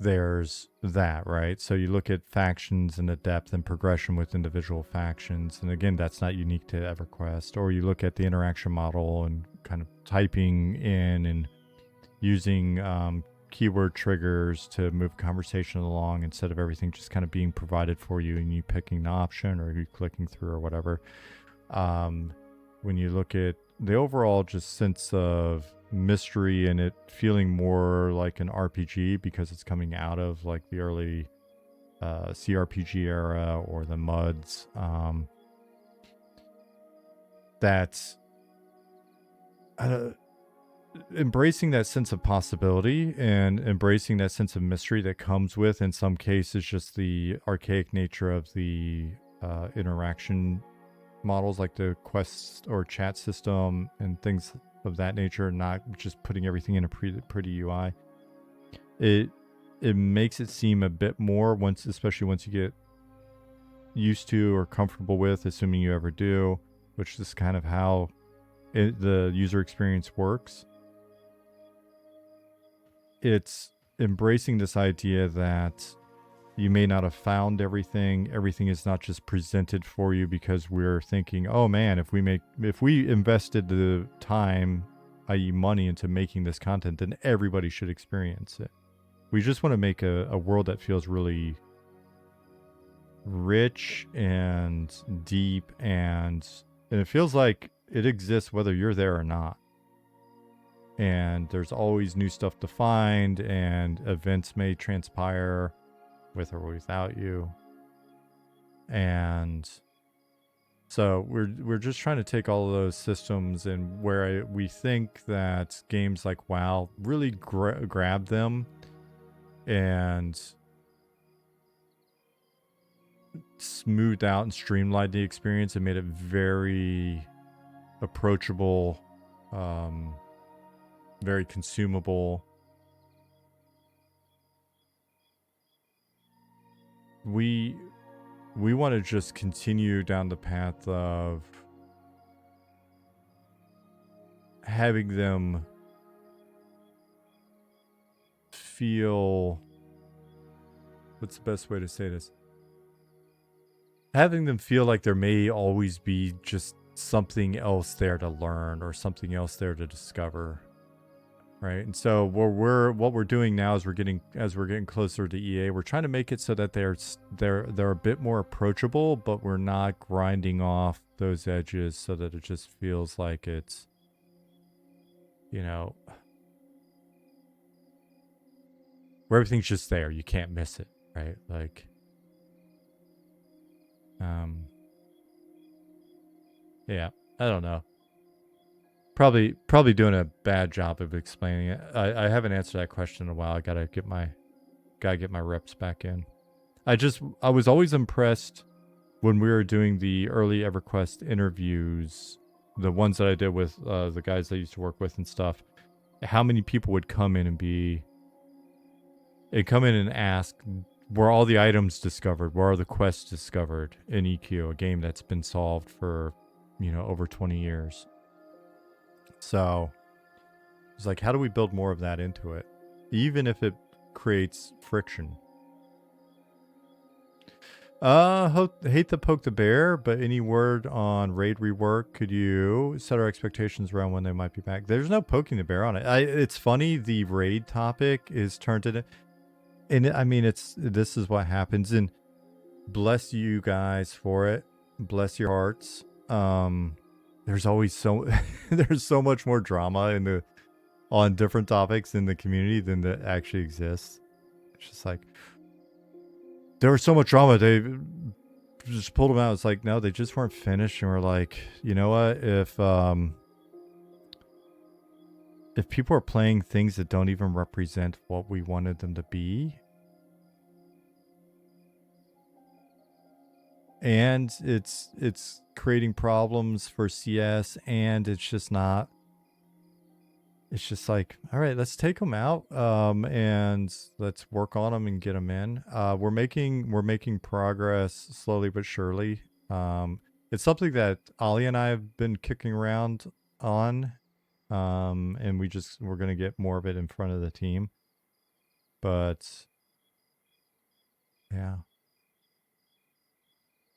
[SPEAKER 1] there's that, right? So you look at factions and the depth and progression with individual factions, and again, that's not unique to EverQuest. Or you look at the interaction model and kind of typing in and using keyword triggers to move conversation along instead of everything just kind of being provided for you and you picking the option or you clicking through or whatever. When you look at the overall just sense of mystery and it feeling more like an RPG because it's coming out of like the early CRPG era or the MUDs, that's embracing that sense of possibility and embracing that sense of mystery that comes with, in some cases, just the archaic nature of the interaction models like the quest or chat system and things of that nature, not just putting everything in a pretty UI. It makes it seem a bit more, especially once you get used to or comfortable with, assuming you ever do, which is kind of how the user experience works. It's embracing this idea that you may not have found everything. Everything is not just presented for you because we're thinking, oh man, if we invested the time, i.e. money, into making this content, then everybody should experience it. We just want to make a world that feels really rich and deep, and it feels like it exists whether you're there or not. And there's always new stuff to find, and events may transpire with or without you. And so we're just trying to take all of those systems, and where we think that games like WoW really grab them and smoothed out and streamlined the experience and made it very approachable, very consumable. We want to just continue down the path of having them feel, what's the best way to say this? Having them feel like there may always be just something else there to learn or something else there to discover. Right. And so what we're doing now is we're getting closer to EA, we're trying to make it so that they're a bit more approachable, but we're not grinding off those edges so that it just feels like it's, where everything's just there. You can't miss it, right? Like, yeah, I don't know. Probably doing a bad job of explaining it. I haven't answered that question in a while. I gotta get my reps back in. I was always impressed when we were doing the early EverQuest interviews, the ones that I did with the guys I used to work with and stuff, how many people would come in and ask, were all the items discovered? Where are the quests discovered in EQ, a game that's been solved for, over 20 years? So it's like, how do we build more of that into it, even if it creates friction? Hate to poke the bear, but any word on raid rework? Could you set our expectations around when they might be back? There's no poking the bear on it. It's funny, the raid topic is turned into, and I mean, this is what happens. And bless you guys for it. Bless your hearts. There's always there's so much more drama on different topics in the community than that actually exists. It's just like there was so much drama. They just pulled them out. It's like, no, they just weren't finished. And we're like, you know what? If people are playing things that don't even represent what we wanted them to be, and it's creating problems for CS, and it's just like, all right, let's take them out, and let's work on them and get them in. We're making progress slowly but surely. It's something that Ali and I have been kicking around on, and we're gonna get more of it in front of the team. But yeah,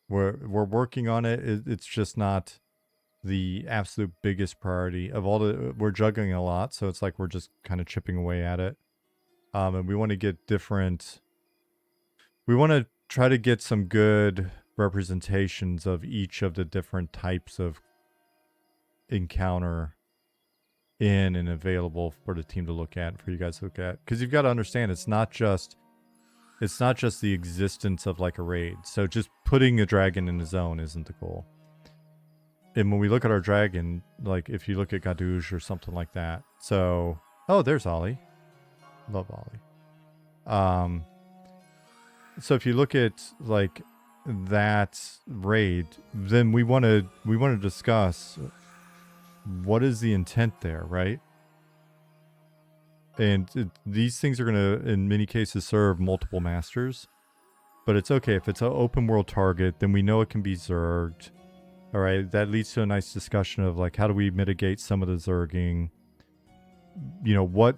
[SPEAKER 1] we're working on it. It's just not the absolute biggest priority of all the. We're juggling a lot, so it's like we're just kind of chipping away at it. And we want to get different. We want to try to get some good representations of each of the different types of encounter in and available for the team to look at, for you guys to look at, because you've got to understand it's not just the existence of like a raid. So just putting a dragon in a zone isn't the goal. And when we look at our dragon, like if you look at Gadouge or something like that. So, oh, there's Ollie. Love Ollie. So if you look at like that raid, then we want to discuss what is the intent there, right? And these things are going to, in many cases, serve multiple masters. But it's okay. If it's an open world target, then we know it can be zerged. All right, that leads to a nice discussion of like, how do we mitigate some of the zerging? You know, what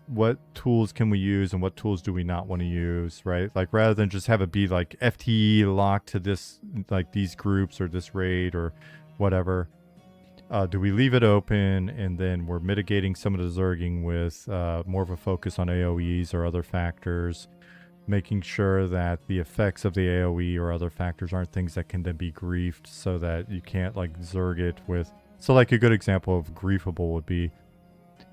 [SPEAKER 1] tools can we use and what tools do we not want to use, right? Like rather than just have it be like FTE locked to this, like these groups or this raid or whatever. Do we leave it open and then we're mitigating some of the zerging with more of a focus on AoEs or other factors, making sure that the effects of the AoE or other factors aren't things that can then be griefed so that you can't like zerg it with. So like a good example of griefable would be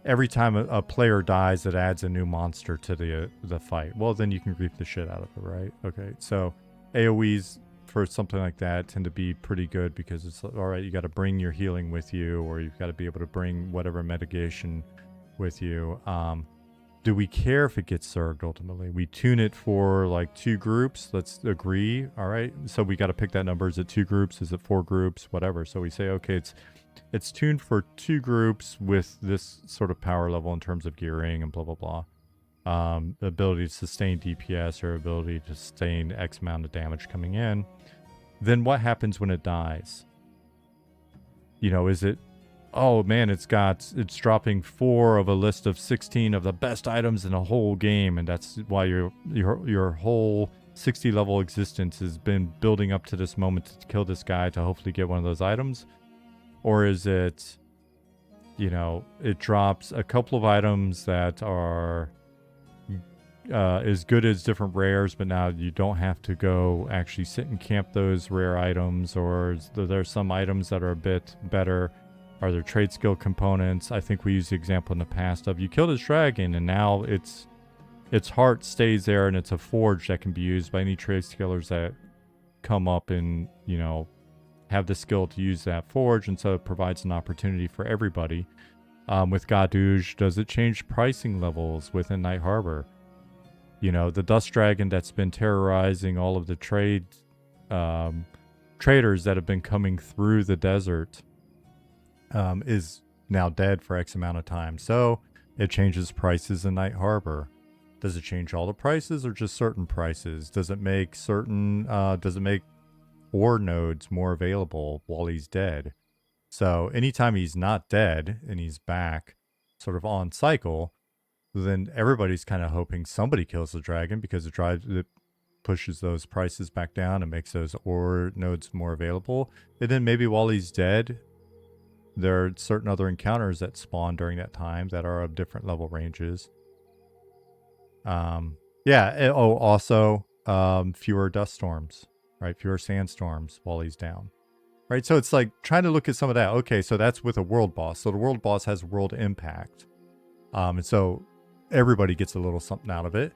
[SPEAKER 1] every time a player dies, it adds a new monster to the fight. Well, then you can grief the shit out of it, right? Okay, so AoEs for something like that tend to be pretty good because it's all right, you got to bring your healing with you, or you've got to be able to bring whatever mitigation with you. Do we care if it gets served ultimately? We tune it for like 2 groups. Let's agree. All right. So we got to pick that number. Is it 2 groups? Is it 4 groups? Whatever. So we say, okay, it's tuned for 2 groups with this sort of power level in terms of gearing and blah, blah, blah. Ability to sustain DPS or ability to sustain X amount of damage coming in. Then what happens when it dies? You know, is it, oh man, it's dropping 4 of a list of 16 of the best items in a whole game, and that's why your whole 60 level existence has been building up to this moment to kill this guy to hopefully get one of those items? Or is it, you know, it drops a couple of items that are as good as different rares, but now you don't have to go actually sit and camp those rare items, or there's some items that are a bit better. Are there trade skill components? I think we used the example in the past of you killed his dragon and now its heart stays there and it's a forge that can be used by any trade skillers that come up and, you know, have the skill to use that forge, and so it provides an opportunity for everybody. With Gadouge, does it change pricing levels within Night Harbor? You know, the dust dragon that's been terrorizing all of the traders that have been coming through the desert is now dead for X amount of time. So it changes prices in Night Harbor. Does it change all the prices or just certain prices? Does it make ore nodes more available while he's dead? So anytime he's not dead and he's back sort of on cycle, then everybody's kind of hoping somebody kills the dragon because it pushes those prices back down and makes those ore nodes more available. And then maybe while he's dead, there are certain other encounters that spawn during that time that are of different level ranges. Also, fewer dust storms. right? Fewer sandstorms while he's down, right? So it's like trying to look at some of that. Okay, so that's with a world boss. So the world boss has world impact. And so everybody gets a little something out of it.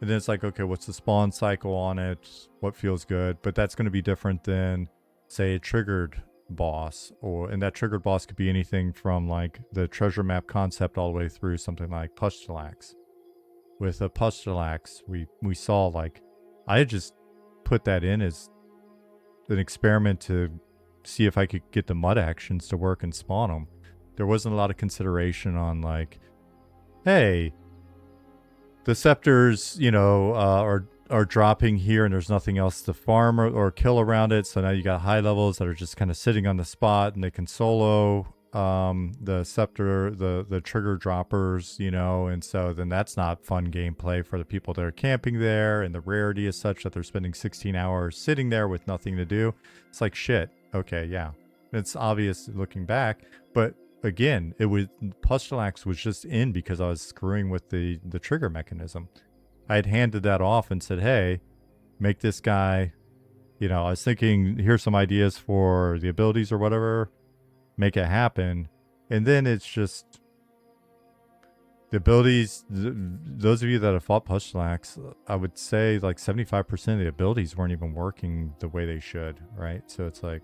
[SPEAKER 1] And then it's like, okay, what's the spawn cycle on it? What feels good? But that's going to be different than, say, a triggered boss. And that triggered boss could be anything from like the treasure map concept all the way through something like Pustulax. With a Pustulax, we saw like, I had just put that in as an experiment to see if I could get the mud actions to work and spawn them. There wasn't a lot of consideration on like, hey, the scepters, are dropping here and there's nothing else to farm or kill around it. So now you got high levels that are just kind of sitting on the spot and they can solo the scepter, the trigger droppers, and so then that's not fun gameplay for the people that are camping there, and the rarity is such that they're spending 16 hours sitting there with nothing to do. It's like, shit. Okay, yeah. It's obvious looking back, but again, Pustulax was just in because I was screwing with the trigger mechanism. I had handed that off and said, hey, make this guy, I was thinking, here's some ideas for the abilities or whatever, make it happen. And then it's just the abilities, those of you that have fought Pustulax, I would say like 75% of the abilities weren't even working the way they should, right? So it's like,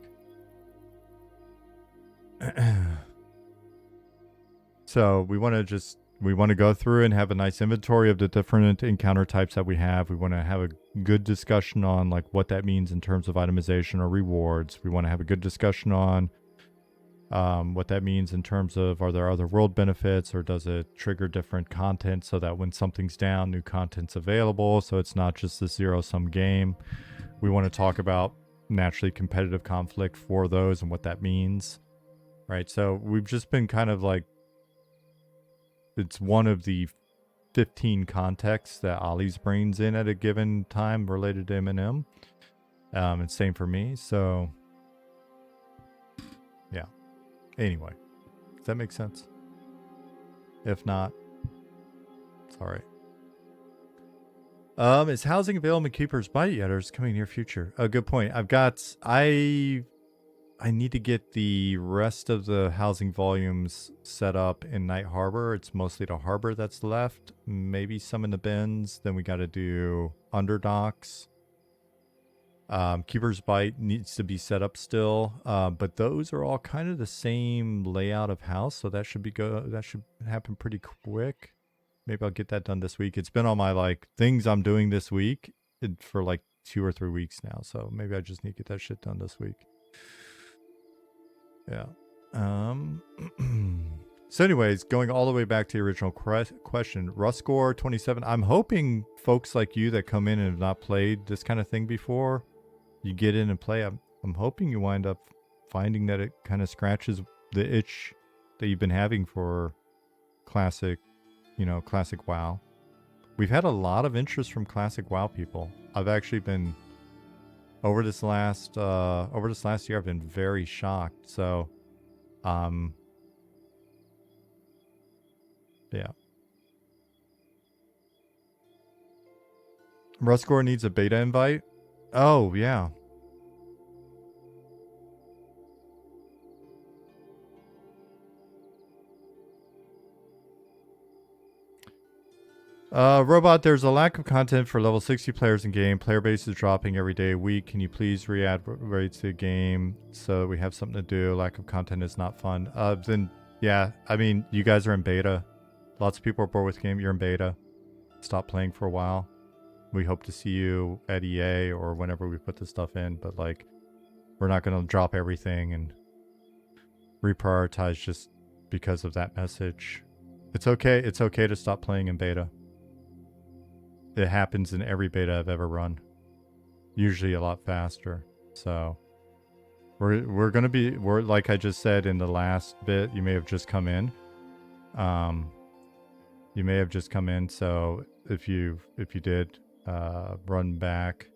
[SPEAKER 1] so we want to go through and have a nice inventory of the different encounter types that we have. We want to have a good discussion on like what that means in terms of itemization or rewards. We want to have a good discussion on what that means in terms of, are there other world benefits, or does it trigger different content so that when something's down, new content's available, so it's not just a zero-sum game. We want to talk about naturally competitive conflict for those and what that means, right? So we've just been kind of like, it's one of the 15 contexts that Ollie's brains in at a given time related to M&M. And same for me. So, yeah. Anyway, does that make sense? If not, it's all right. Is housing available in Keeper's Bite yet, or is it coming near future? A good point. I need to get the rest of the housing volumes set up in Night Harbor. It's mostly the harbor that's left. Maybe some in the bins. Then we got to do Underdocks. Keeper's Bite needs to be set up still. But those are all kind of the same layout of house. So that should that should happen pretty quick. Maybe I'll get that done this week. It's been on my like things I'm doing this week for like 2 or 3 weeks now. So maybe I just need to get that shit done this week. Yeah. So anyways, going all the way back to the original question, Ruscore 27. I'm hoping folks like you that come in and have not played this kind of thing before, you get in and play. I'm hoping you wind up finding that it kind of scratches the itch that you've been having for classic WoW. We've had a lot of interest from classic WoW people. I've actually been over this last year, I've been very shocked. So, yeah. Ruscore needs a beta invite. Oh yeah. Robot, there's a lack of content for level 60 players in game. Player base is dropping every day a week. Can you please re-add rates to the game so we have something to do? Lack of content is not fun. Then, yeah, I mean, you guys are in beta. Lots of people are bored with the game. You're in beta. Stop playing for a while. We hope to see you at EA or whenever we put this stuff in. But, like, we're not going to drop everything and reprioritize just because of that message. It's okay. It's okay to stop playing in beta. It happens in every beta I've ever run. Usually a lot faster. So we're going to be, like I just said in the last bit, you may have just come in. You may have just come in. So if you did run back,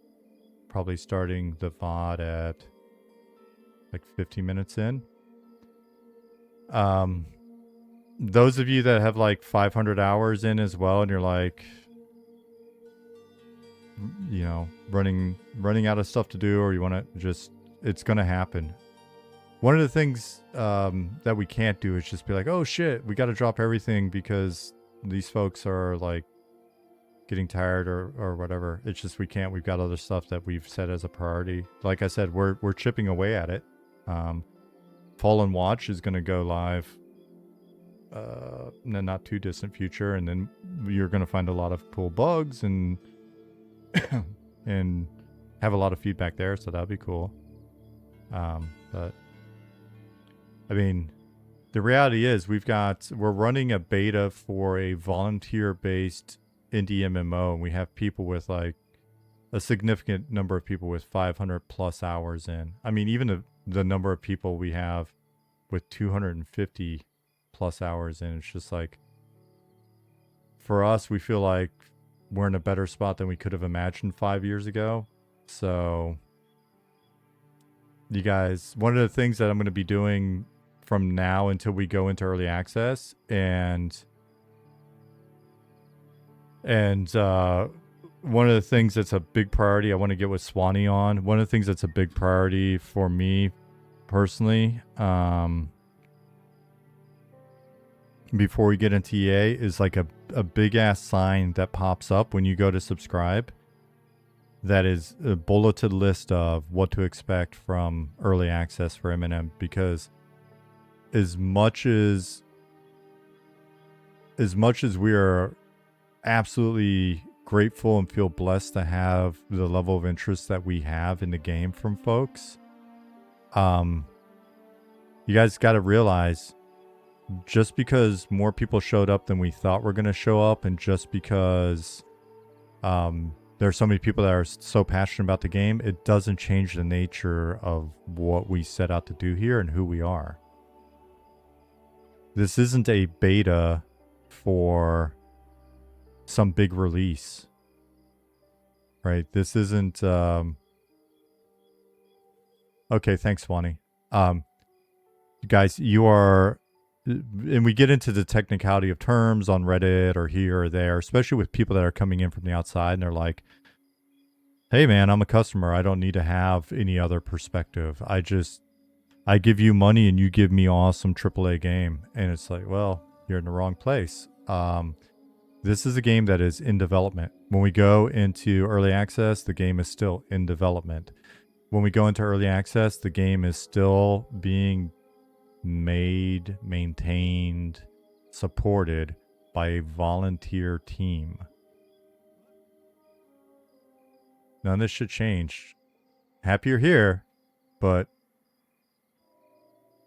[SPEAKER 1] probably starting the VOD at like 15 minutes in. Those of you that have like 500 hours in as well, and you're like, you know, running out of stuff to do, or you want to just, it's going to happen. One of the things that we can't do is just be like, oh shit, we got to drop everything because these folks are like getting tired or whatever. It's just, we can't. We've got other stuff that we've set as a priority. Like I said, we're chipping away at it. Fallen Watch is going to go live in the not too distant future, and then you're going to find a lot of cool bugs and and have a lot of feedback there, so that'll be cool. But I mean, the reality is we're running a beta for a volunteer-based indie MMO, and we have people with like a significant number of people with 500 plus hours in. I mean, even the number of people we have with 250 plus hours in, it's just like, for us, we feel like we're in a better spot than we could have imagined 5 years ago. So you guys, one of the things that I'm going to be doing from now until we go into early access, and one of the things that's a big priority, I want to get with Swanee on. One of the things that's a big priority for me personally, before we get into EA, is like a big ass sign that pops up when you go to subscribe. That is a bulleted list of what to expect from early access for M&M, because as much as we are absolutely grateful and feel blessed to have the level of interest that we have in the game from folks, you guys got to realize, just because more people showed up than we thought were going to show up, and just because there are so many people that are so passionate about the game, it doesn't change the nature of what we set out to do here and who we are. This isn't a beta for some big release, right? This isn't okay, thanks, Swanee. Guys, you are, and we get into the technicality of terms on Reddit or here or there, especially with people that are coming in from the outside and they're like, hey man, I'm a customer, I don't need to have any other perspective, I give you money and you give me awesome AAA game. And it's like, well, you're in the wrong place. This is a game that is in development. When we go into early access, the game is still in development. When we go into early access, the game is still being made, maintained, supported by a volunteer team. None of this should change. Happy you're here, but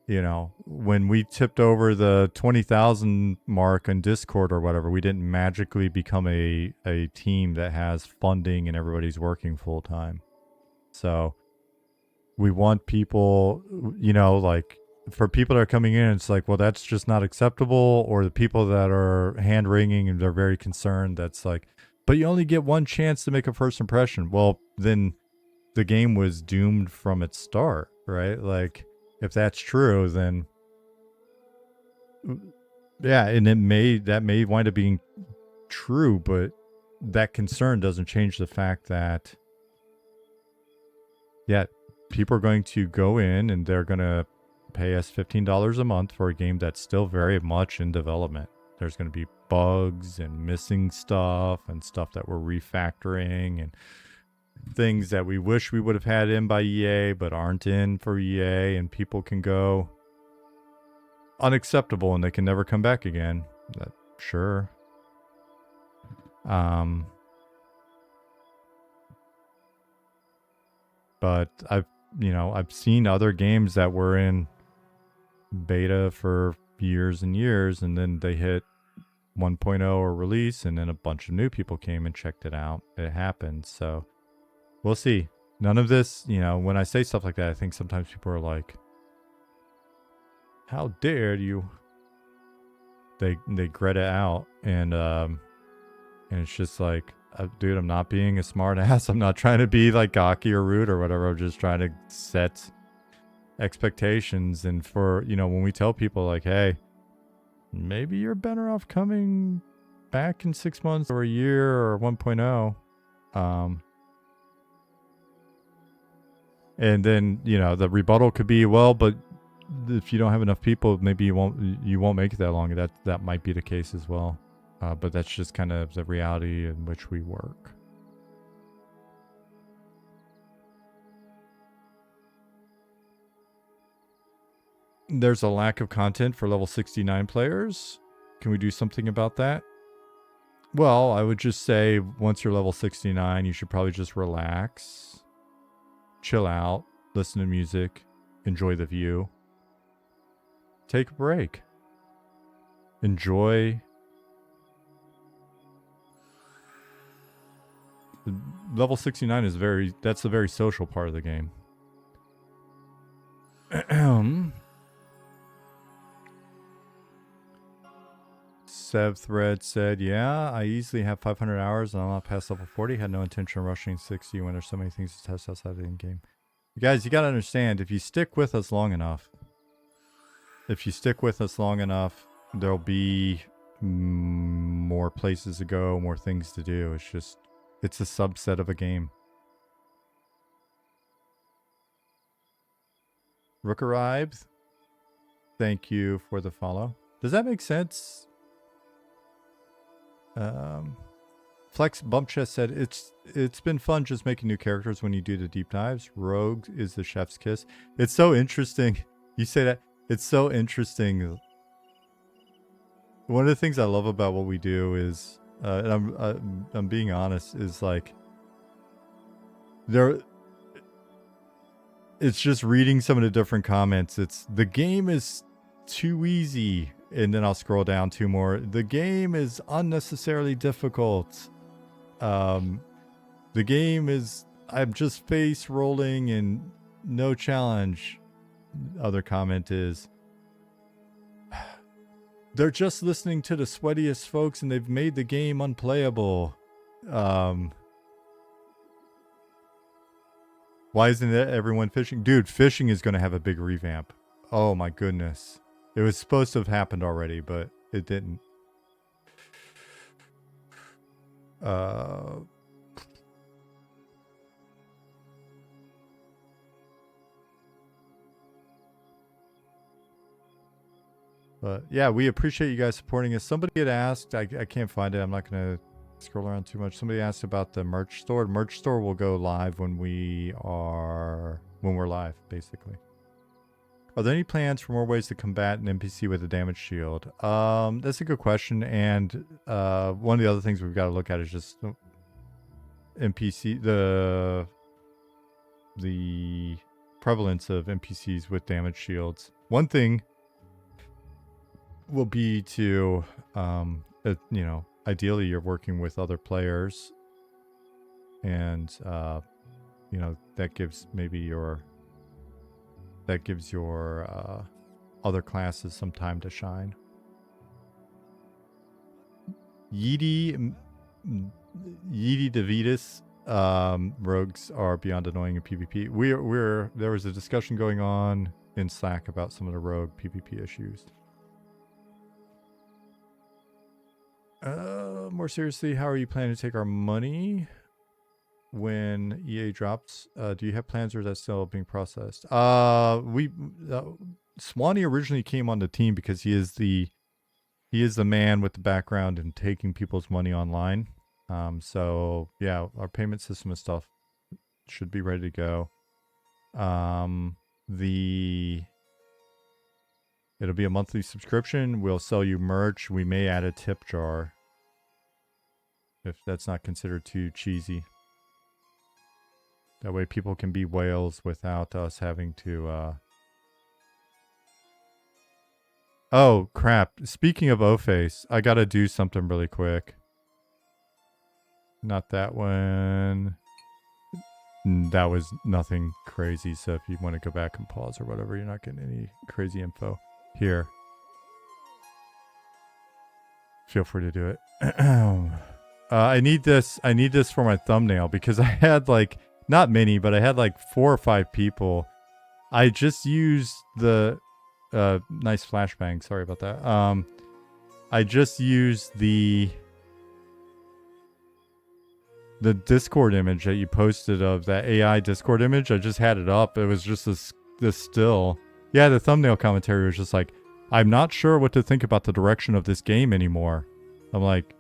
[SPEAKER 1] you know, when we tipped over the 20,000 mark on Discord or whatever, we didn't magically become a team that has funding and everybody's working full time. So we want people, you know, like, for people that are coming in, it's like, well, that's just not acceptable. Or the people that are hand wringing and they're very concerned, that's like, but you only get one chance to make a first impression. Well, then the game was doomed from its start, right? Like, if that's true, then yeah, and that may wind up being true, but that concern doesn't change the fact that, yeah, people are going to go in and they're going to pay us $15 a month for a game that's still very much in development. There's going to be bugs and missing stuff and stuff that we're refactoring and things that we wish we would have had in by EA but aren't in for EA, and people can go unacceptable and they can never come back again. Sure. But I've seen other games that were in beta for years and years, and then they hit 1.0 or release, and then a bunch of new people came and checked it out. It happened. So we'll see. None of this, you know, when I say stuff like that, I think sometimes people are like, how dare you? They grit it out, and it's just like, dude, I'm not being a smart ass. I'm not trying to be like cocky or rude or whatever. I'm just trying to set expectations. And for, you know, when we tell people like, hey, maybe you're better off coming back in 6 months or a year or 1.0, And then, you know, the rebuttal could be, well, but if you don't have enough people, maybe you won't make it that long. That might be the case as well. But that's just kind of the reality in which we work. There's a lack of content for level 69 players. Can we do something about that? Well, I would just say once you're level 69, you should probably just relax, chill out, listen to music, enjoy the view, take a break, enjoy. Level 69 is that's a very social part of the game. Sev Thread said, yeah, I easily have 500 hours and I'm not past level 40. Had no intention of rushing 60 when there's so many things to test outside of the in-game. You guys, you got to understand, if you stick with us long enough, there'll be more places to go, more things to do. It's a subset of a game. Rook arrived. Thank you for the follow. Does that make sense? Flex Bump Chest said, it's been fun just making new characters when you do the deep dives. Rogue is the chef's kiss. It's so interesting. You say that. It's so interesting. One of the things I love about what we do is, and I'm being honest, is like it's just reading some of the different comments. It's the game is too easy, and then I'll scroll down 2 more. The game is unnecessarily difficult. The game is, I'm just face rolling and no challenge. Other comment is, they're just listening to the sweatiest folks and they've made the game unplayable. Why isn't everyone fishing? Dude, fishing is going to have a big revamp. Oh my goodness. It was supposed to have happened already, but it didn't. But yeah, we appreciate you guys supporting us. Somebody had asked, I can't find it. I'm not going to scroll around too much. Somebody asked about the merch store. The merch store will go live when we're live, basically. Are there any plans for more ways to combat an NPC with a damage shield? That's a good question. And one of the other things we've got to look at is just NPC, the prevalence of NPCs with damage shields. One thing will be to, ideally you're working with other players, and that gives your other classes some time to shine. Yeedy Davidus, rogues are beyond annoying in PvP. There was a discussion going on in Slack about some of the rogue PvP issues. More seriously, how are you planning to take our money when EA drops? Do you have plans, or is that still being processed? Swanee originally came on the team because he is the man with the background in taking people's money online. So yeah, our payment system and stuff should be ready to go. It'll be a monthly subscription. We'll sell you merch. We may add a tip jar, if that's not considered too cheesy. That way people can be whales without us having to... Oh, crap. Speaking of O-Face, I gotta do something really quick. Not that one. That was nothing crazy, so if you want to go back and pause or whatever, you're not getting any crazy info. Here. Feel free to do it. I need this for my thumbnail because I had not many, but I had 4 or 5 people. I just used the nice flashbang. Sorry about that. I just used the the Discord image that you posted of that AI Discord image, I just had it up. It was just this still. Yeah, the thumbnail commentary was just like, I'm not sure what to think about the direction of this game anymore. I'm like,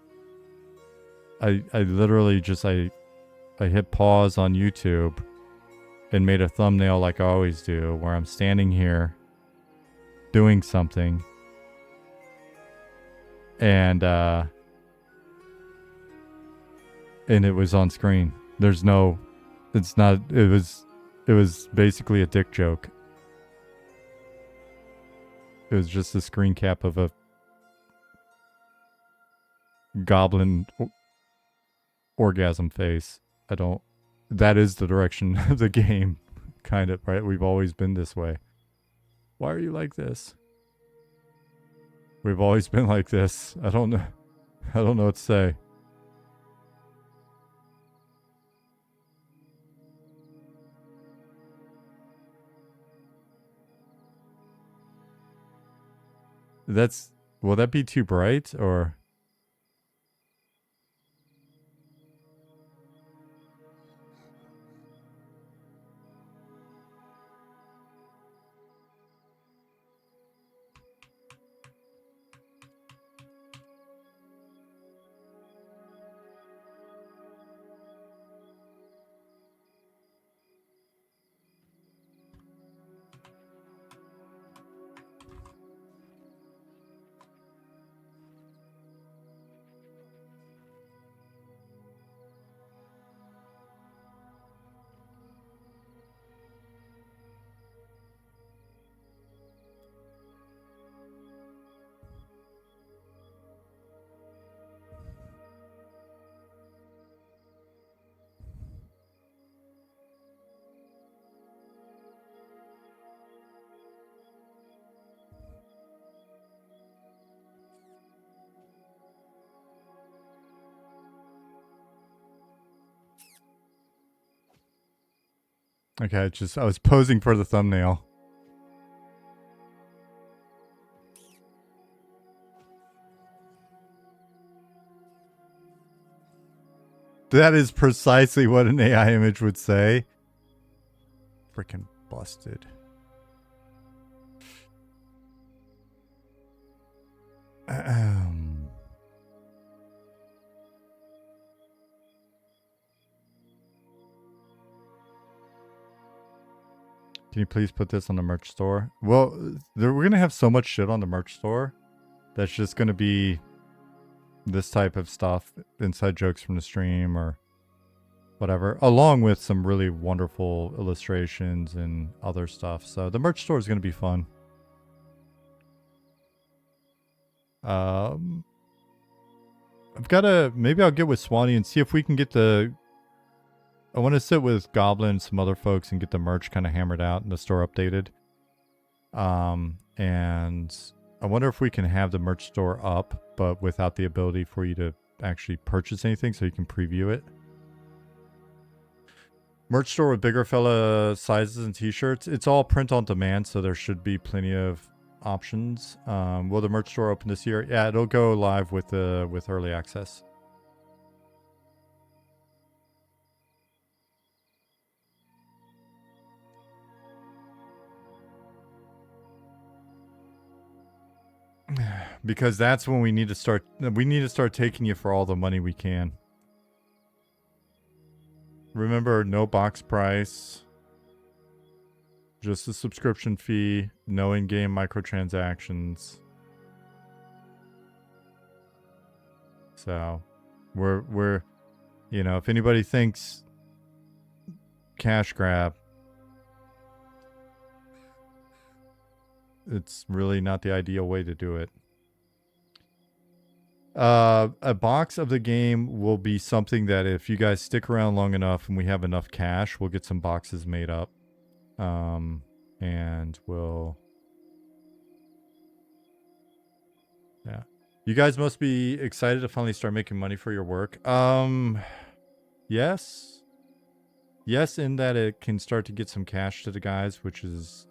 [SPEAKER 1] I literally just, I hit pause on YouTube and made a thumbnail like I always do, where I'm standing here doing something. And it was on screen. There's no, it's not, it was basically a dick joke. It was just a screen cap of a goblin orgasm face. That is the direction of the game, kind of, right? We've always been this way. Why are you like this? We've always been like this. I don't know what to say. Will that be too bright, or? Okay, I was posing for the thumbnail. That is precisely what an AI image would say. Freaking busted. Can you please put this on the merch store? Well, we're going to have so much shit on the merch store that's just going to be this type of stuff, inside jokes from the stream or whatever, along with some really wonderful illustrations and other stuff. So the merch store is going to be fun. Maybe I'll get with Swanee and see if we can get I want to sit with Goblin and some other folks and get the merch kind of hammered out and the store updated. And I wonder if we can have the merch store up, but without the ability for you to actually purchase anything so you can preview it. Merch store with bigger fella sizes and t-shirts. It's all print on demand, so there should be plenty of options. Will the merch store open this year? Yeah, it'll go live with early access. Because that's when we need to start taking you for all the money we can. Remember, no box price, just a subscription fee, no in-game microtransactions. So we're if anybody thinks cash grab, it's really not the ideal way to do it. A box of the game will be something that if you guys stick around long enough and we have enough cash, we'll get some boxes made up. And we'll... Yeah. You guys must be excited to finally start making money for your work. Yes. Yes, in that it can start to get some cash to the guys, which is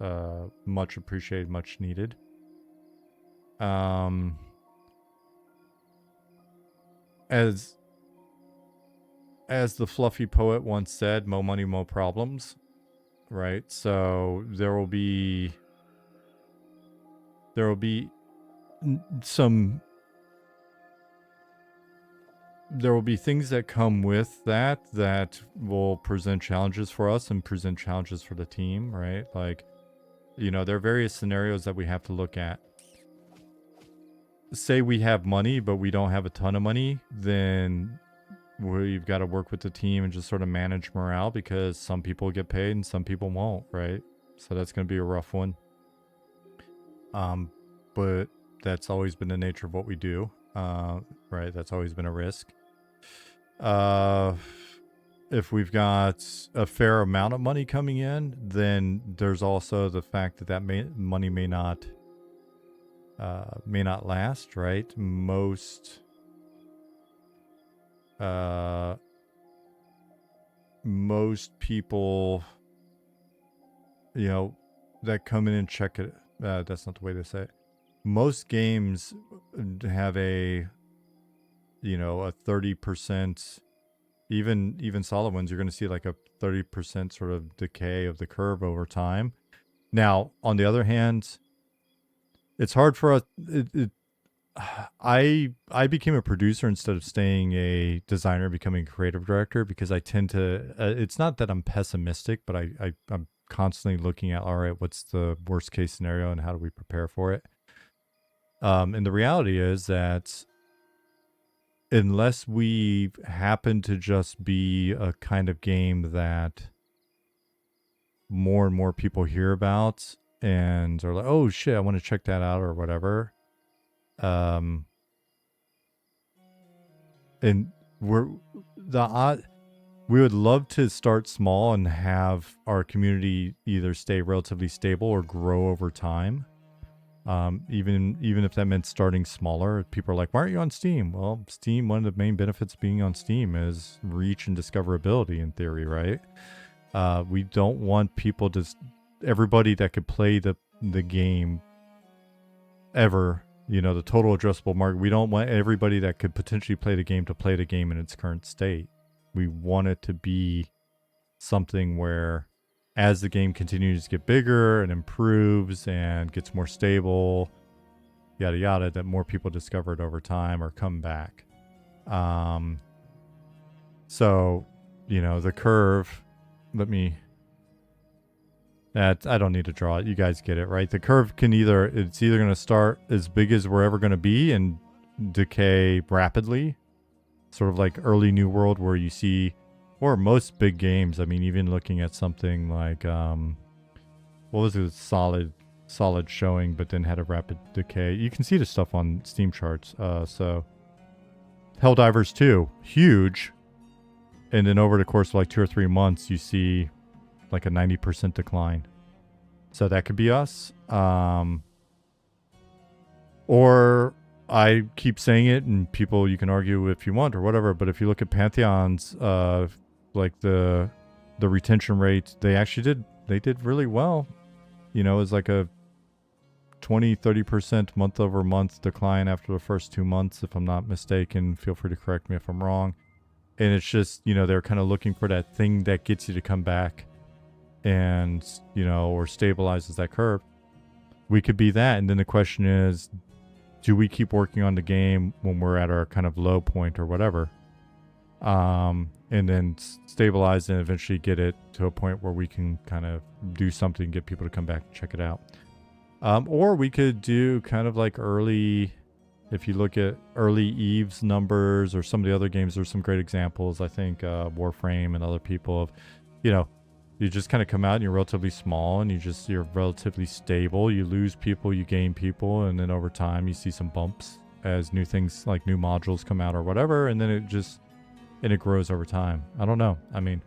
[SPEAKER 1] much appreciated, much needed. As as the fluffy poet once said, "Mo money, mo problems." Right? So there will be some there will be things that come with that will present challenges for us and present challenges for the team, right? Like, you know, there are various scenarios that we have to look at. Say we have money, but we don't have a ton of money, then we've got to work with the team and just sort of manage morale, because some people get paid and some people won't, right? So that's going to be a rough one. But that's always been the nature of what we do, right? That's always been a risk. If we've got a fair amount of money coming in, then there's also the fact that money may not last, right? Most people, you know, that come in and check it. That's not the way to say it. Most games have a 30%, even solid ones, you're going to see like a 30% sort of decay of the curve over time. Now, on the other hand, it's hard for us. I became a producer instead of staying a designer, becoming a creative director, because I tend to. It's not that I'm pessimistic, but I'm constantly looking at, all right, what's the worst case scenario and how do we prepare for it? And the reality is that unless we happen to just be a kind of game that more and more people hear about and are like, oh shit, I want to check that out or whatever. And we would love to start small and have our community either stay relatively stable or grow over time. Even if that meant starting smaller. People are like, why aren't you on Steam? Well, Steam, one of the main benefits of being on Steam is reach and discoverability in theory, right? We don't want people everybody that could play the game ever, the total addressable market. We don't want everybody that could potentially play the game to play the game in its current state. We want it to be something where, as the game continues to get bigger and improves and gets more stable, yada yada, that more people discover it over time or come back. So, the curve, I don't need to draw it. You guys get it, right? The curve it's either going to start as big as we're ever going to be and decay rapidly, sort of like early New World, where you see, or most big games. I mean, even looking at something like, what was it? Solid showing, but then had a rapid decay. You can see the stuff on Steam charts. So Helldivers 2, huge. And then over the course of like 2 or 3 months, you see like a 90% decline. So that could be us. Or I keep saying it, and people, you can argue if you want or whatever, but if you look at Pantheon's, like the retention rate, they did really well. It was like a 20-30% month over month decline after the first 2 months, if I'm not mistaken. Feel free to correct me if I'm wrong. And it's just, they're kind of looking for that thing that gets you to come back and, or stabilizes that curve. We could be that. And then the question is, do we keep working on the game when we're at our kind of low point or whatever? And then stabilize and eventually get it to a point where we can kind of do something, get people to come back and check it out. Or we could do kind of like early, if you look at early Eve's numbers or some of the other games, there's some great examples. I think Warframe and other people of, you just kind of come out and you're relatively small and you're relatively stable. You lose people, you gain people, and then over time you see some bumps as new things like new modules come out or whatever, and then it grows over time. I don't know. I mean,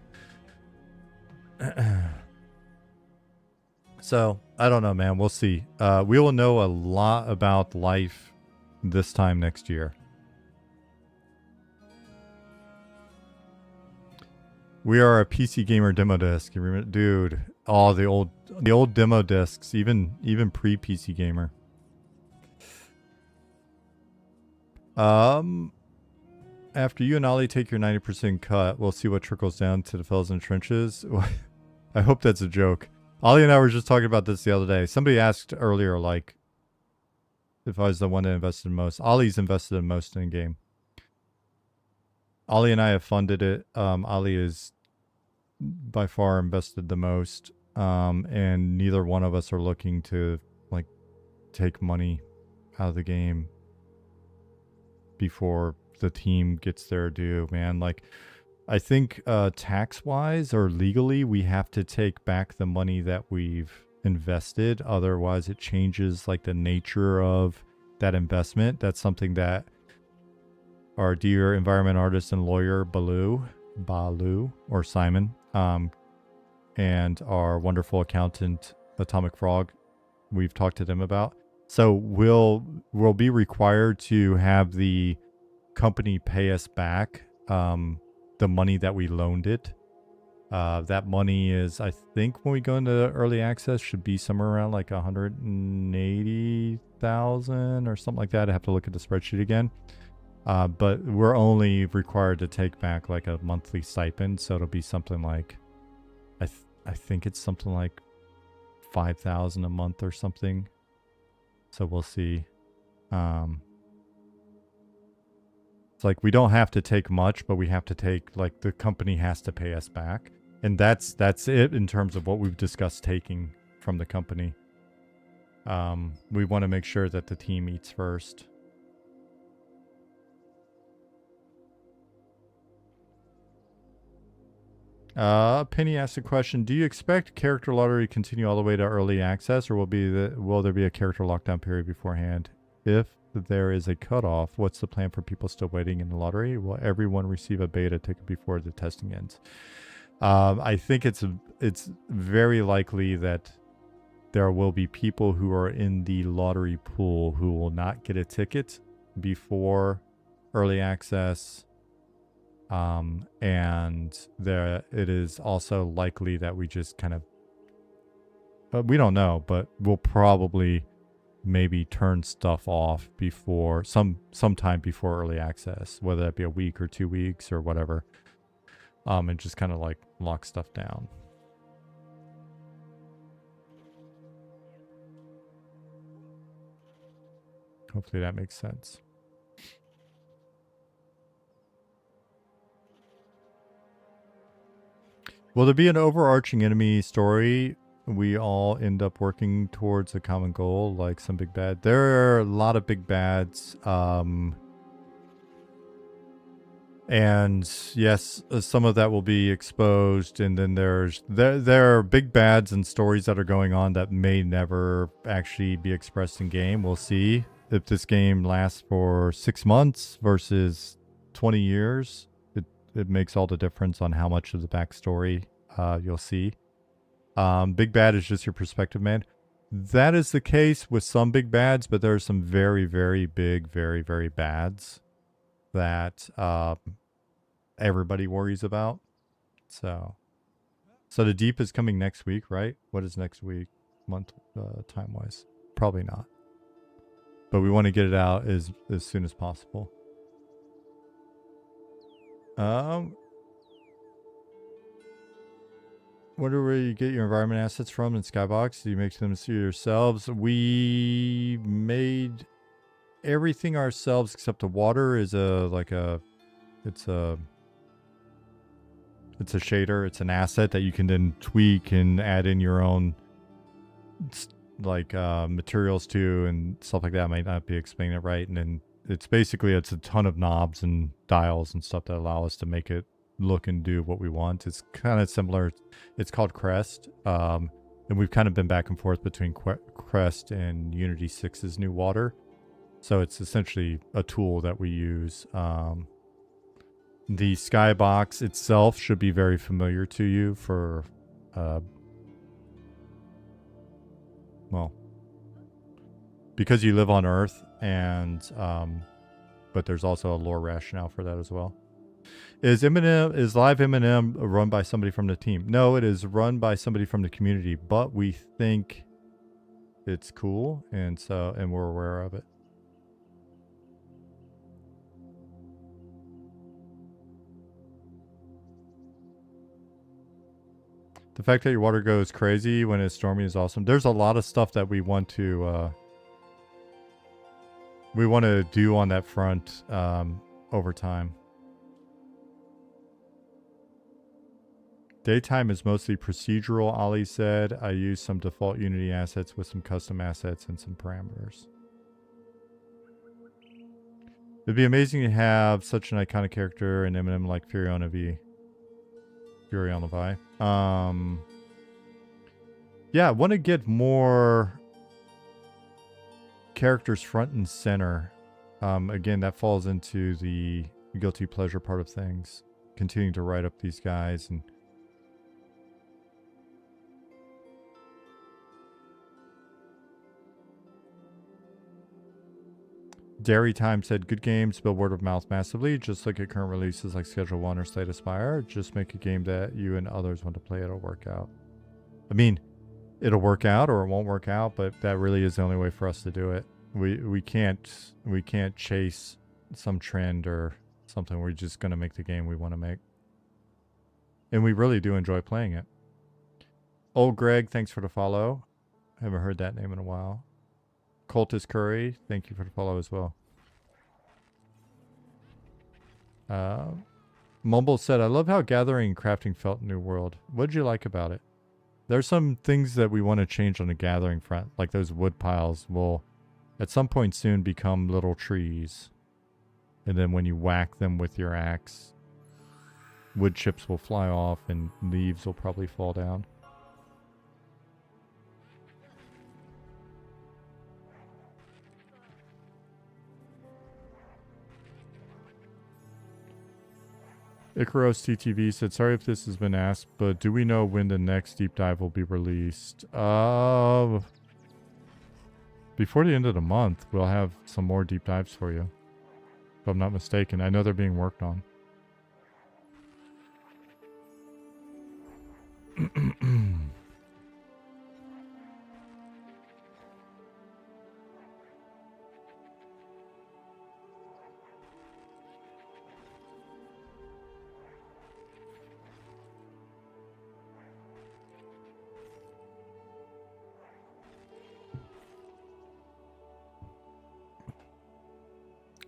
[SPEAKER 1] so I don't know, man. We'll see. We will know a lot about life this time next year. We are a PC gamer demo disc. You remember, dude? Oh, the old demo discs, even pre PC gamer. After you and Ollie take your 90% cut, we'll see what trickles down to the fellas in the trenches. I hope that's a joke. Ollie and I were just talking about this the other day. Somebody asked earlier, like, if I was the one that invested the most. Ollie's invested the most in the game. Ollie and I have funded it. Ollie is by far invested the most. And neither one of us are looking to, like, take money out of the game before the team gets their due, man. Like, I think tax-wise or legally, we have to take back the money that we've invested. Otherwise, it changes, like, the nature of that investment. That's something that our dear environment artist and lawyer, Balu, or Simon, and our wonderful accountant, Atomic Frog, we've talked to them about. So we'll be required to have the company pay us back the money that we loaned it. That money is, I think, when we go into early access, should be somewhere around like 180,000 or something like that. I have to look at the spreadsheet again. But we're only required to take back like a monthly stipend, so it'll be something like, I think it's something like 5,000 a month or something. So we'll see. It's like we don't have to take much, but we have to take, like, the company has to pay us back. And that's it in terms of what we've discussed taking from the company. We want to make sure that the team eats first. Penny asked a question: do you expect character lottery to continue all the way to early access, or will there be a character lockdown period beforehand? If there is a cutoff, what's the plan for people still waiting in the lottery? Will everyone receive a beta ticket before the testing ends? I think it's very likely that there will be people who are in the lottery pool who will not get a ticket before early access. And it is also likely that we just kind of, but we don't know, but we'll probably maybe turn stuff off before sometime before early access, whether that be a week or 2 weeks or whatever. And just kind of like lock stuff down. Hopefully that makes sense. Will there be an overarching enemy story? We all end up working towards a common goal, like some big bad. There are a lot of big bads. And yes, some of that will be exposed. And then there are big bads and stories that are going on that may never actually be expressed in game. We'll see if this game lasts for 6 months versus 20 years. It makes all the difference on how much of the backstory you'll see. Big bad is just your perspective, man. That is the case with some big bads, but there are some very, very big, very, very bads that everybody worries about. So the deep is coming next week, right? What is next week, month, time-wise? Probably not. But we want to get it out as soon as possible. Where do you get your environment assets from in Skybox? Do you make them yourselves? We made everything ourselves except the water is it's a shader. It's an asset that you can then tweak and add in your own materials to and stuff like that. I might not be explaining it right. And then it's a ton of knobs and dials and stuff that allow us to make it look and do what we want. It's kind of similar. It's called Crest. And we've kind of been back and forth between Crest and Unity 6's new water. So it's essentially a tool that we use. The Skybox itself should be very familiar to you for, because you live on Earth, and but there's also a lore rationale for that as well. Is live M&M run by somebody from the team? No, it is run by somebody from the community, but we think it's cool, and we're aware of it. The fact that your water goes crazy when it's stormy is awesome. There's a lot of stuff that we want to do on that front over time. Daytime is mostly procedural, Ali said. I use some default Unity assets with some custom assets and some parameters. It'd be amazing to have such an iconic character in MMM like Furion V. Furion Levi. Yeah, I want to get more characters front and center. Again, that falls into the guilty pleasure part of things. Continuing to write up these guys and Dairy Time said, good games build word of mouth massively. Just look at current releases like Schedule 1 or Slate Aspire. Just make a game that you and others want to play. It'll work out. I mean, it'll work out or it won't work out, but that really is the only way for us to do it. We can't chase some trend or something. We're just going to make the game we want to make. And we really do enjoy playing it. Old Greg, thanks for the follow. Haven't heard that name in a while. Cultist Curry, thank you for the follow as well. Mumble said, I love how gathering and crafting felt in New World. What did you like about it? There's some things that we want to change on the gathering front, like those wood piles will at some point soon become little trees. And then when you whack them with your axe, wood chips will fly off and leaves will probably fall down. Icaros TTV said, sorry if this has been asked, but do we know when the next deep dive will be released? Before the end of the month, we'll have some more deep dives for you. If I'm not mistaken. I know they're being worked on.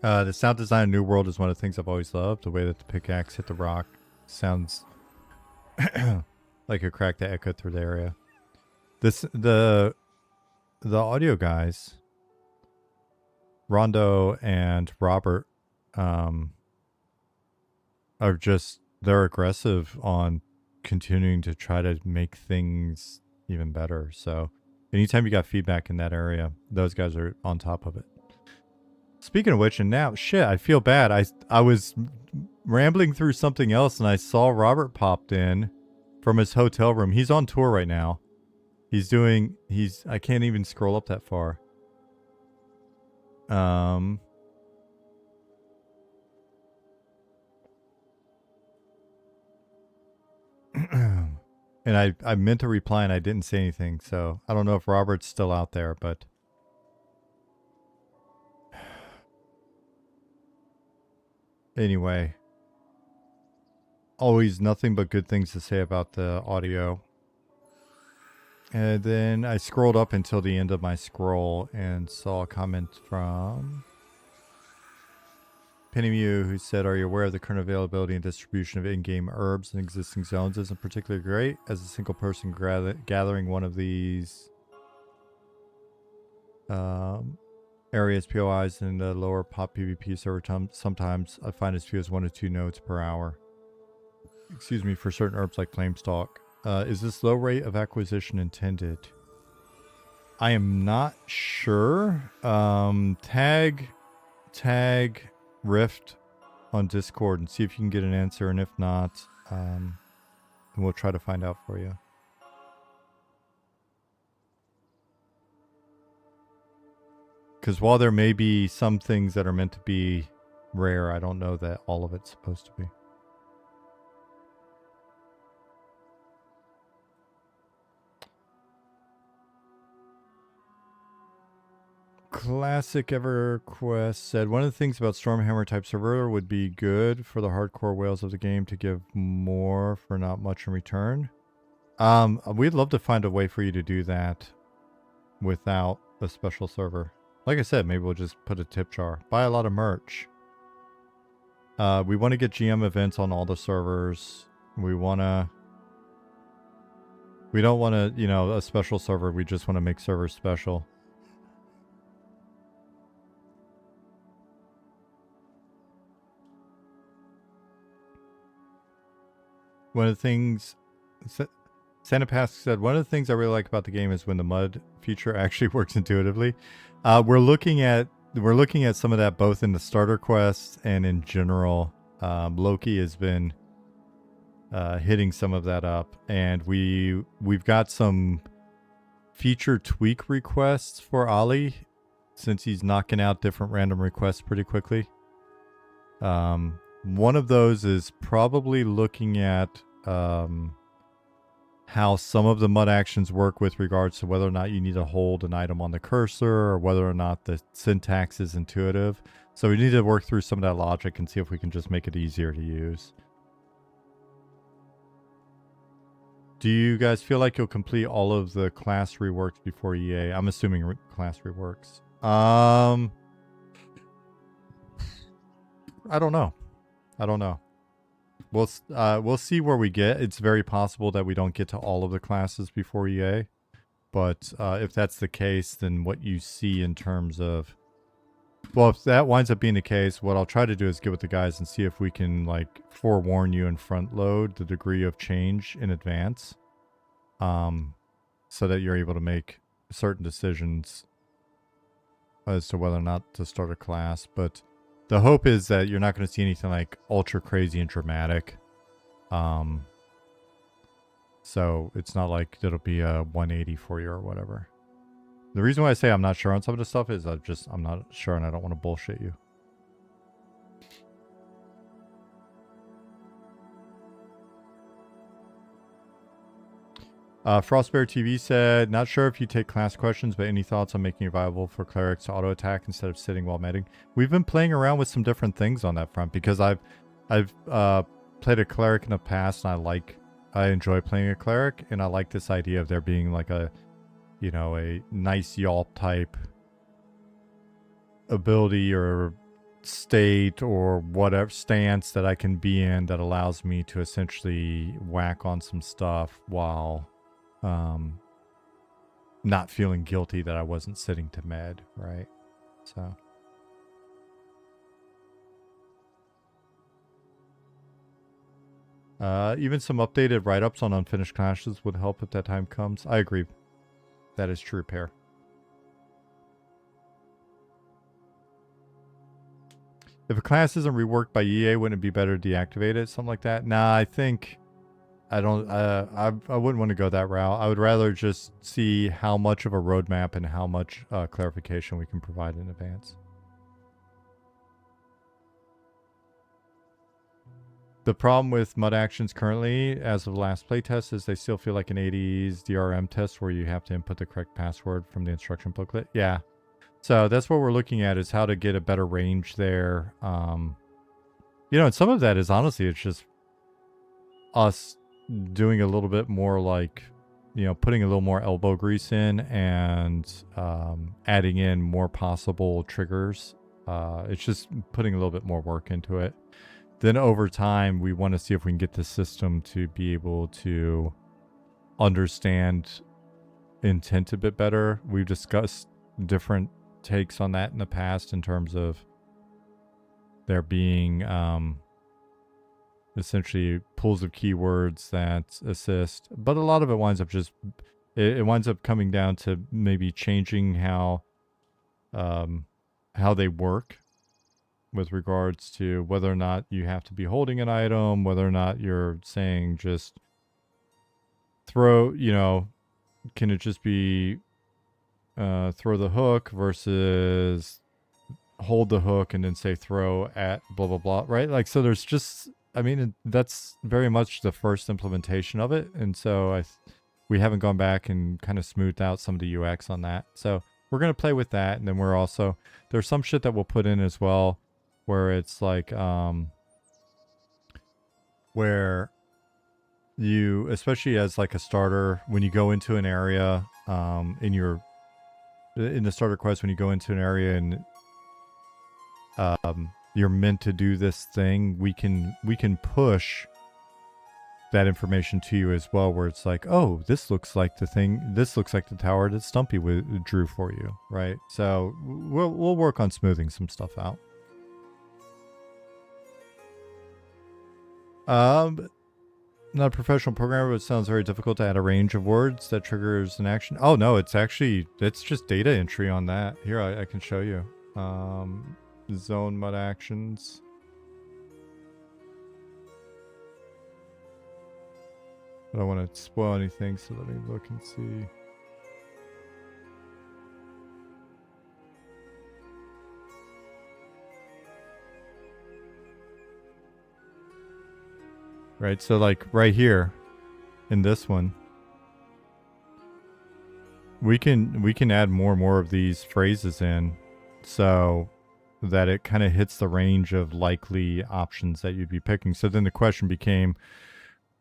[SPEAKER 1] The sound design of New World is one of the things I've always loved. The way that the pickaxe hit the rock sounds like a crack that echoed through the area. The audio guys, Rondo and Robert, are just, they're aggressive on continuing to try to make things even better. So anytime you got feedback in that area, those guys are on top of it. Speaking of which, and now, shit, I feel bad. I was rambling through something else and I saw Robert popped in from his hotel room. He's on tour right now. I can't even scroll up that far. And I meant to reply and I didn't say anything. So I don't know if Robert's still out there, but anyway, always nothing but good things to say about the audio. And then I scrolled up until the end of my scroll and saw a comment from Penny Mew, who said, are you aware of the current availability and distribution of in-game herbs in existing zones isn't particularly great? As a single person gathering one of these areas POIs in the lower pop PvP server, sometimes I find as few as 1 to 2 nodes per hour. Excuse me, for certain herbs like Flamestalk. Is this low rate of acquisition intended? I am not sure. Tag Rift on Discord and see if you can get an answer, and if not, then we'll try to find out for you. Because while there may be some things that are meant to be rare, I don't know that all of it's supposed to be. Classic EverQuest said, one of the things about Stormhammer type server would be good for the hardcore whales of the game to give more for not much in return. We'd love to find a way for you to do that without a special server. Like I said, maybe we'll just put a tip jar. Buy a lot of merch. We want to get GM events on all the servers. We don't want to, you know, a special server. We just want to make servers special. One of the things Santa Pask said, one of the things I really like about the game is when the mud feature actually works intuitively. We're looking at some of that both in the starter quests and in general. Loki has been hitting some of that up, and we've got some feature tweak requests for Ollie since he's knocking out different random requests pretty quickly. One of those is probably looking at how some of the mud actions work with regards to whether or not you need to hold an item on the cursor or whether or not the syntax is intuitive. So we need to work through some of that logic and see if we can just make it easier to use. Do you guys feel like you'll complete all of the class reworks before EA? I'm assuming class reworks. I don't know. We'll see where we get. It's very possible that we don't get to all of the classes before EA, but if that's the case, then what you see in terms of, well, if that winds up being the case, what I'll try to do is get with the guys and see if we can like forewarn you and front load the degree of change in advance, so that you're able to make certain decisions as to whether or not to start a class. But the hope is that you're not going to see anything like ultra crazy and dramatic. So it's not like it'll be a 180 for you or whatever. The reason why I say I'm not sure on some of this stuff is I'm not sure and I don't want to bullshit you. Frostbear TV said, not sure if you take class questions, but any thoughts on making it viable for clerics to auto attack instead of sitting while medding? We've been playing around with some different things on that front because I've played a cleric in the past and I enjoy playing a cleric, and I like this idea of there being like a, you know, a nice Yawp type ability or state or whatever stance that I can be in that allows me to essentially whack on some stuff while not feeling guilty that I wasn't sitting to med, right? So even some updated write-ups on unfinished classes would help if that time comes. I agree. That is true, Pear. If a class isn't reworked by EA, wouldn't it be better to deactivate it? Something like that? Nah, I think I don't. I wouldn't want to go that route. I would rather just see how much of a roadmap and how much clarification we can provide in advance. The problem with MUD actions currently, as of the last playtest, is they still feel like an 80s DRM test where you have to input the correct password from the instruction booklet. Yeah. So that's what we're looking at, is how to get a better range there. You know, and some of that is honestly, it's just us doing a little bit more like, you know, putting a little more elbow grease in and adding in more possible triggers. It's just putting a little bit more work into it. Then over time, we want to see if we can get the system to be able to understand intent a bit better. We've discussed different takes on that in the past in terms of there being essentially pools of keywords that assist, but a lot of it winds up just, it winds up coming down to maybe changing how they work with regards to whether or not you have to be holding an item, whether or not you're saying just throw, you know, can it just be throw the hook versus hold the hook and then say throw at blah, blah, blah, right? Like, so there's just, I mean, that's very much the first implementation of it. And so we haven't gone back and kind of smoothed out some of the UX on that. So we're going to play with that. And then we're also, there's some shit that we'll put in as well, where it's like, where you, especially as like a starter, when you go into an area, in the starter quest, when you go into an area and you're meant to do this thing, we can push that information to you as well, where it's like, oh, this looks like the thing, this looks like the tower that Stumpy drew for you, right? So we'll work on smoothing some stuff out. Not a professional programmer, but it sounds very difficult to add a range of words that triggers an action. Oh no, it's just data entry on that. Here, I can show you. Zone mud actions. I don't want to spoil anything, so let me look and see. Right, so like right here in this one, we can add more and more of these phrases in, so that it kind of hits the range of likely options that you'd be picking. So then the question became,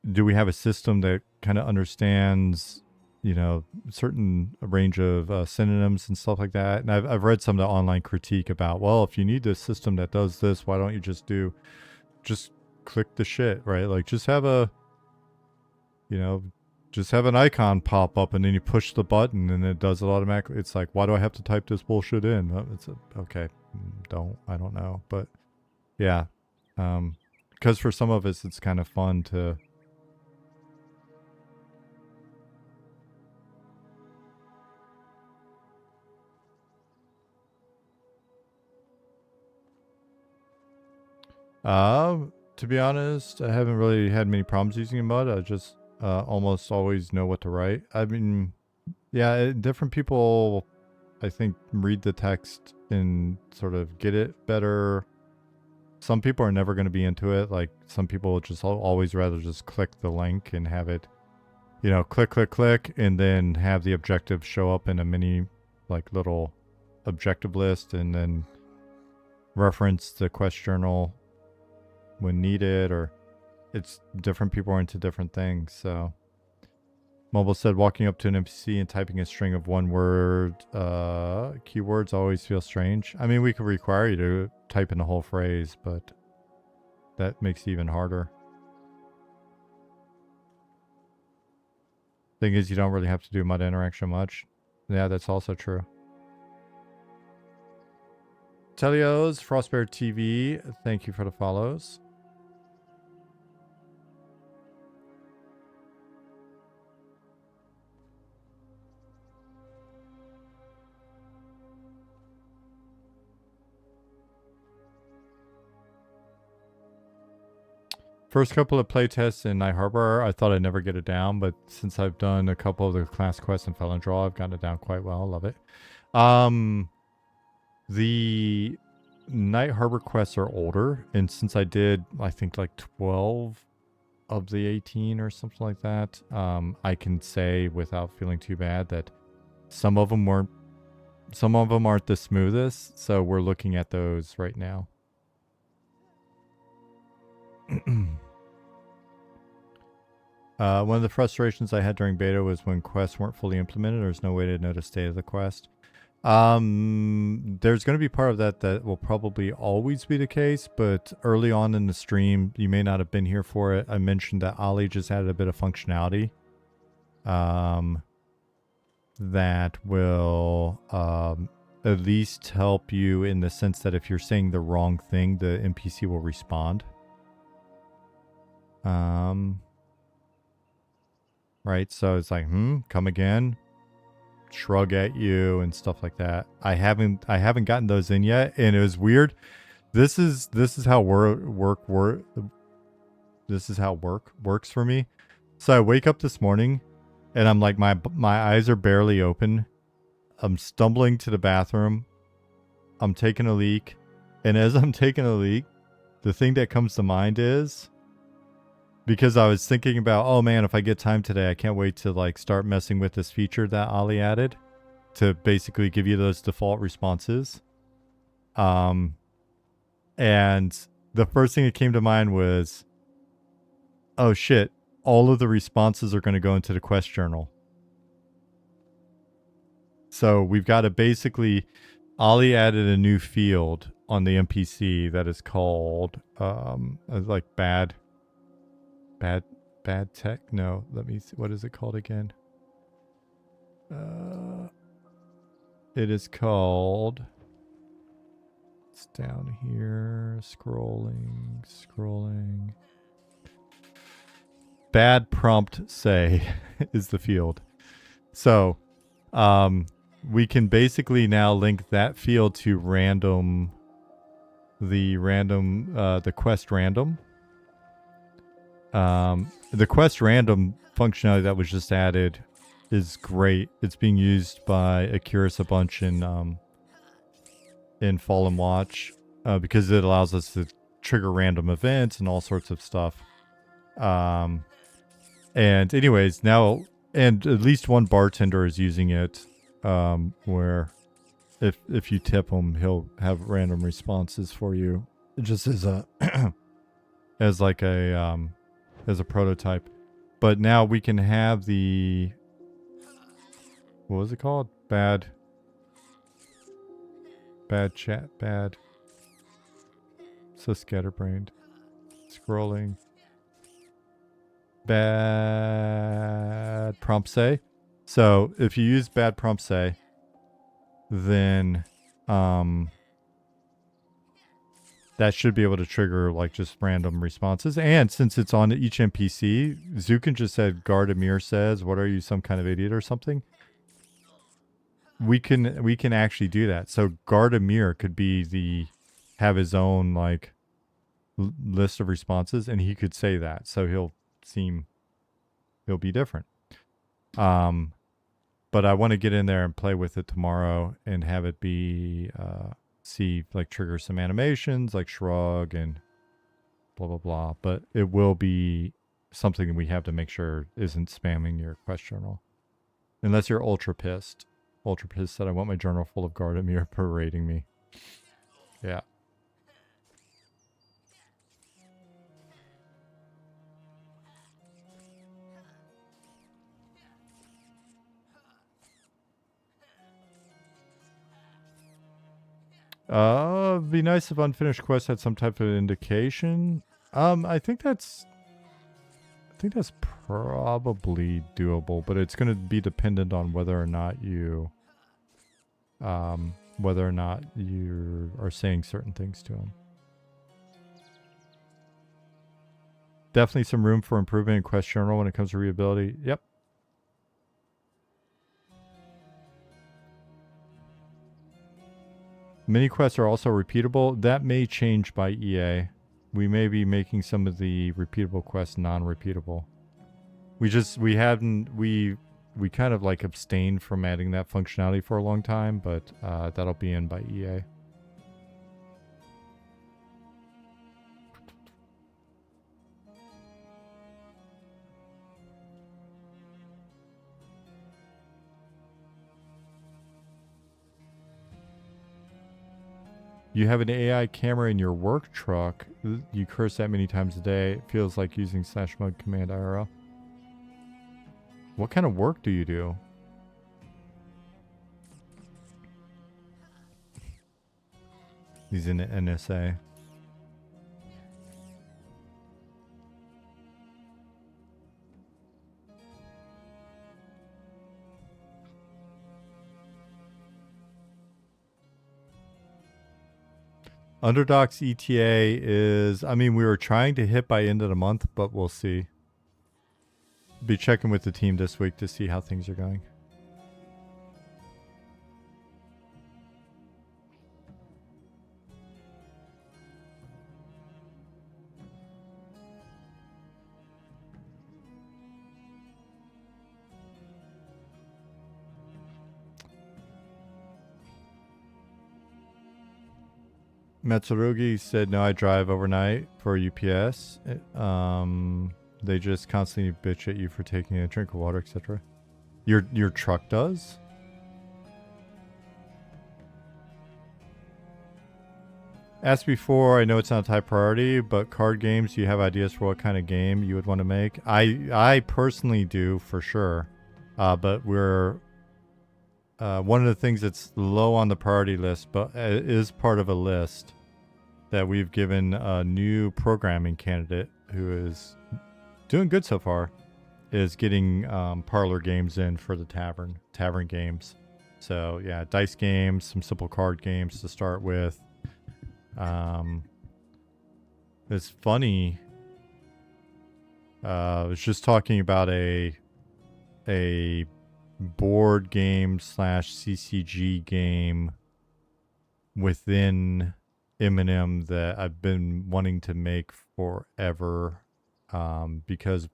[SPEAKER 1] do we have a system that kind of understands, you know, certain range of synonyms and stuff like that? And I've read some of the online critique about, well, if you need this system that does this, why don't you just click the shit, right? Like just have a, you know, just have an icon pop up and then you push the button and it does it automatically. It's like, why do I have to type this bullshit in? Okay, I don't know. But yeah, because for some of us, it's kind of fun to, to be honest, I haven't really had many problems using mud. I just almost always know what to write. I mean, yeah, different people, I think, read the text and sort of get it better. Some people are never going to be into it. Like some people just always rather just click the link and have it, you know, click, and then have the objective show up in a mini, like little objective list, and then reference the quest journal when needed. Or it's different people are into different things. So Mobile said walking up to an NPC and typing a string of one word keywords always feels strange. I mean, we could require you to type in a whole phrase, but that makes it even harder. Thing is, you don't really have to do mud interaction much. Yeah, that's also true. Telios, Frostbear TV, thank you for the follows. First couple of playtests in Night Harbor, I thought I'd never get it down, but since I've done a couple of the class quests in Felon Draw, I've gotten it down quite well. I love it. The Night Harbor quests are older, and since I did, I think, like 12 of the 18 or something like that, I can say without feeling too bad that some of them aren't the smoothest, so we're looking at those right now. One of the frustrations I had during beta was when quests weren't fully implemented. There's no way to know the state of the quest. There's going to be part of that will probably always be the case, but early on in the stream, you may not have been here for it. I mentioned that Ollie just added a bit of functionality that will at least help you in the sense that if you're saying the wrong thing, the NPC will respond. Right, so it's like, come again, shrug at you and stuff like that. I haven't gotten those in yet, and it was weird. This is how work works for me. So I wake up this morning, and I'm like, my eyes are barely open. I'm stumbling to the bathroom. I'm taking a leak, and as I'm taking a leak, the thing that comes to mind is, because I was thinking about, oh man, if I get time today, I can't wait to like start messing with this feature that Ollie added to basically give you those default responses. And the first thing that came to mind was, oh shit, all of the responses are going to go into the quest journal. So we've got to basically, Ollie added a new field on the NPC that is called like bad tech. No, let me see. What is it called again? It is called, it's down here, scrolling. Bad prompt say is the field. So we can basically now link that field to the quest random. The quest random functionality that was just added is great. It's being used by Akiris a bunch in Fallen Watch because it allows us to trigger random events and all sorts of stuff. And anyways, now, and at least one bartender is using it, where if you tip him, he'll have random responses for you, just as a as like a as a prototype. But now we can have the, what was it called? Bad chat, bad. So scatterbrained. Scrolling. Bad prompt say. So if you use bad prompt say, then that should be able to trigger like just random responses. And since it's on each NPC, Zukin just said Gardamir says, "What are you, some kind of idiot or something?" We can actually do that. So Gardamir could be have his own like list of responses, and he could say that. So he'll be different. But I want to get in there and play with it tomorrow and have it be see like trigger some animations like shrug and blah blah blah. But it will be something that we have to make sure isn't spamming your quest journal, unless you're ultra pissed. Ultra pissed that I want my journal full of Gardamir parading me. Yeah. It'd be nice if unfinished quests had some type of indication. I think that's probably doable, but it's going to be dependent on whether or not you are saying certain things to them. Definitely some room for improvement in quest journal when it comes to readability. Yep. Mini quests are also repeatable. That may change by EA. We may be making some of the repeatable quests non-repeatable. We kind of like abstained from adding that functionality for a long time, but that'll be in by EA. You have an AI camera in your work truck. You curse that many times a day. It feels like using /mode command IRL. What kind of work do you do? He's in the NSA. Underdog's ETA is, I mean, we were trying to hit by end of the month, but we'll see. Be checking with the team this week to see how things are going. Matsurugi said, no, I drive overnight for UPS. They just constantly bitch at you for taking a drink of water, etc. Your truck does? As before, I know it's not high priority, but card games, do you have ideas for what kind of game you would want to make? I personally do, for sure. But we're one of the things that's low on the priority list, but is part of a list that we've given a new programming candidate who is doing good so far, is getting parlor games in for the tavern games. So yeah, dice games, some simple card games to start with. It's funny. I was just talking about a board game / CCG game within M&M that I've been wanting to make forever, because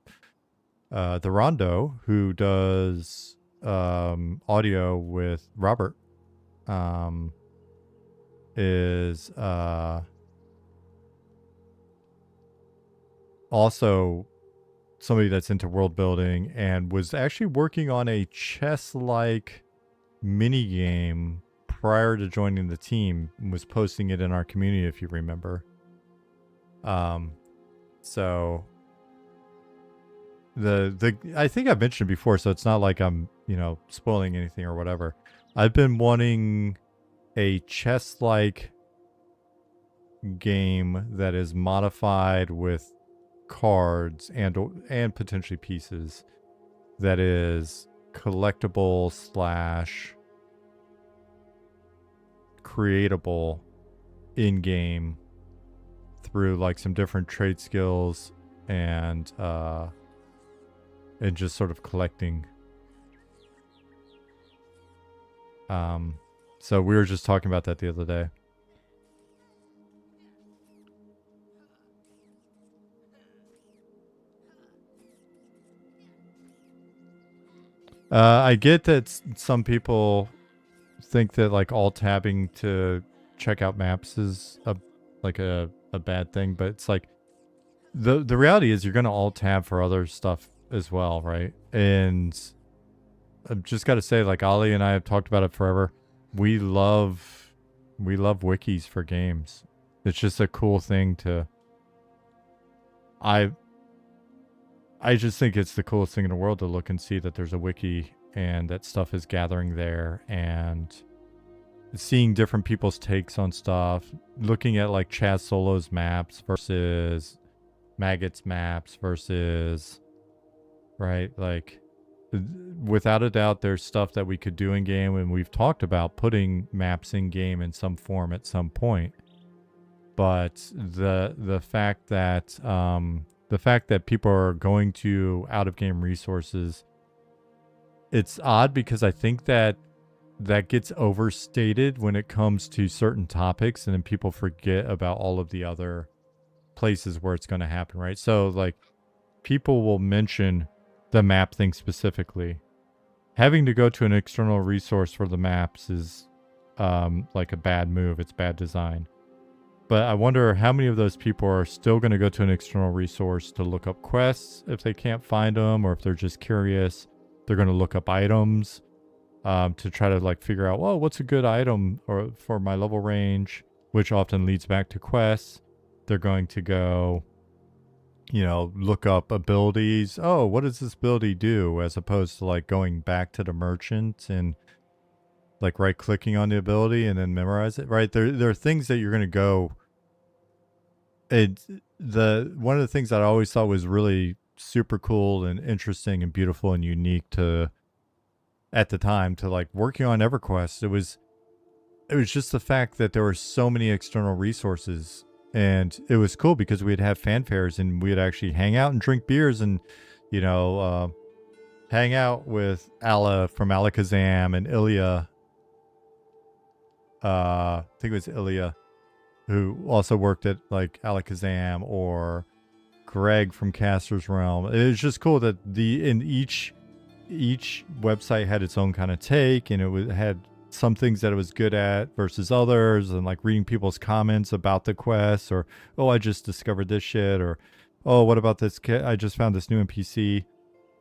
[SPEAKER 1] the Rondo, who does audio with Robert, is also somebody that's into world building and was actually working on a chess-like mini game prior to joining the team, and was posting it in our community, if you remember. So the I think I've mentioned before, so it's not like I'm, spoiling anything or whatever. I've been wanting a chess-like game that is modified with cards and potentially pieces, that is collectible / creatable in game through like some different trade skills and just sort of collecting. So we were just talking about that the other day. I get that some people think that like alt tabbing to check out maps is a bad thing, but it's like the reality is you're gonna alt tab for other stuff as well, right? And I've just got to say, like Ali and I have talked about it forever. We love wikis for games. It's just a cool thing to. I just think it's the coolest thing in the world to look and see that there's a wiki and that stuff is gathering there, and seeing different people's takes on stuff, looking at like Chaz Solo's maps versus Maggot's maps versus, right? Like, without a doubt, there's stuff that we could do in game, and we've talked about putting maps in game in some form at some point. But the fact that people are going to out of game resources, it's odd because I think that gets overstated when it comes to certain topics, and then people forget about all of the other places where it's going to happen, right? So like people will mention the map thing specifically. Having to go to an external resource for the maps is like a bad move. It's bad design. But I wonder how many of those people are still going to go to an external resource to look up quests if they can't find them, or if they're just curious, they're going to look up items to try to like figure out, well, what's a good item or for my level range, which often leads back to quests. They're going to go, look up abilities. Oh, what does this ability do? As opposed to like going back to the merchant and like right clicking on the ability and then memorize it, right? There are things that you're going to go. One of the things that I always thought was really super cool and interesting and beautiful and unique at the time to like working on EverQuest, it was just the fact that there were so many external resources. And it was cool because we'd have fanfares and we'd actually hang out and drink beers and, hang out with Ala from Alakazam and Ilya. I think it was Ilya, who also worked at like Alakazam, or Greg from Caster's Realm. It was just cool that each website had its own kind of take, and had some things that it was good at versus others, and like reading people's comments about the quests, or, oh, I just discovered this shit, or, oh, what about this kit? I just found this new NPC.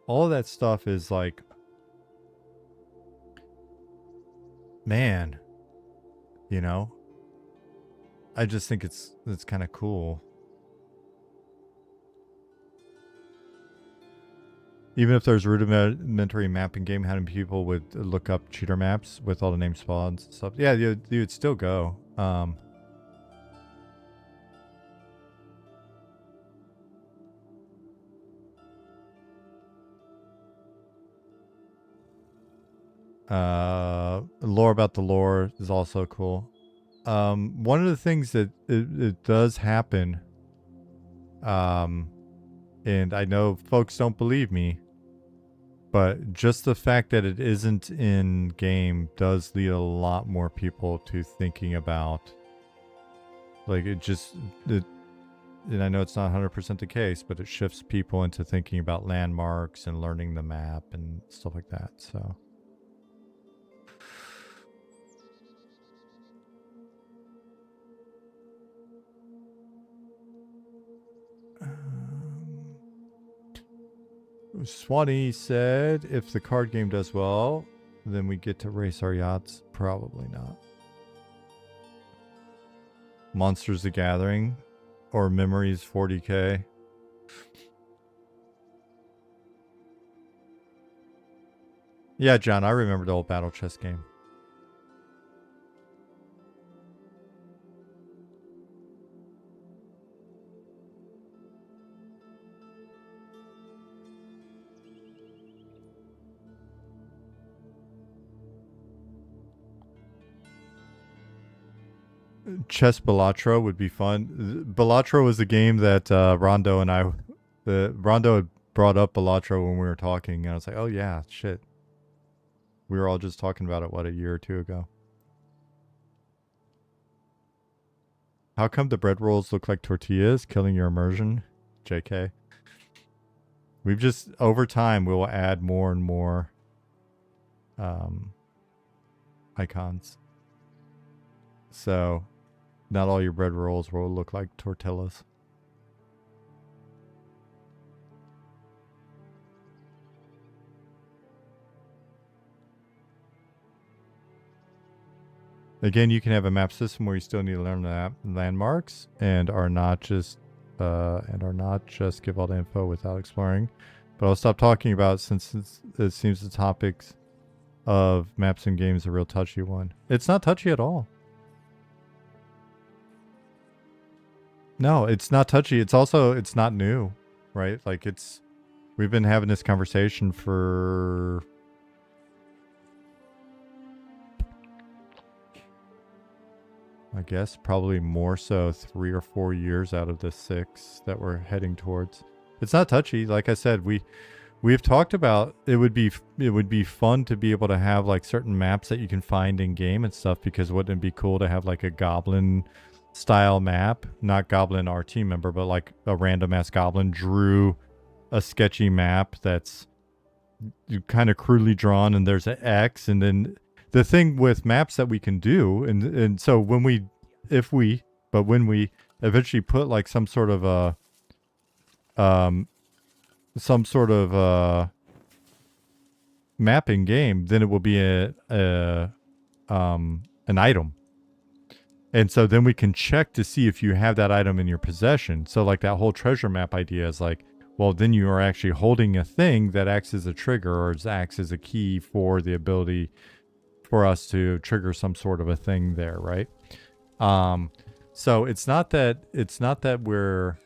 [SPEAKER 1] All of that stuff is like, man, I just think it's kind of cool. Even if there's rudimentary mapping game, how many people would look up cheater maps with all the name spawns and stuff? Yeah, you'd still go. Lore about the lore is also cool. One of the things that it does happen, and I know folks don't believe me, but just the fact that it isn't in game does lead a lot more people to thinking about, like, and I know it's not 100% the case, but it shifts people into thinking about landmarks and learning the map and stuff like that. So. Swanee said, if the card game does well, then we get to race our yachts. Probably not. Monsters the Gathering or Memories 40K. Yeah, John, I remember the old Battle Chess game. Chess Balatro would be fun. Balatro was the game that Rondo and I, Rondo had brought up Balatro when we were talking, and I was like, oh yeah, shit. We were all just talking about it, what, a year or two ago. How come the bread rolls look like tortillas, killing your immersion? JK. We've just, over time, we will add more and more icons. So, not all your bread rolls will look like tortillas. Again, you can have a map system where you still need to learn the landmarks and are not just give all the info without exploring. But I'll stop talking about it since it seems the topics of maps and games a real touchy one. It's not touchy at all. No, it's not touchy. It's not new, right? Like we've been having this conversation for I guess probably more so 3 or 4 years out of the 6 that we're heading towards. It's not touchy. Like I said, we've talked about it would be fun to be able to have like certain maps that you can find in game and stuff, because wouldn't it be cool to have like a goblin style map, not goblin our team member, but like a random ass goblin drew a sketchy map that's kind of crudely drawn, and there's an X, and then the thing with maps that we can do, and so when we eventually put like some sort of map in game, then it will be an item. And so then we can check to see if you have that item in your possession. So like that whole treasure map idea is like, well, then you are actually holding a thing that acts as a trigger or acts as a key for the ability for us to trigger some sort of a thing there, right? So it's not that we're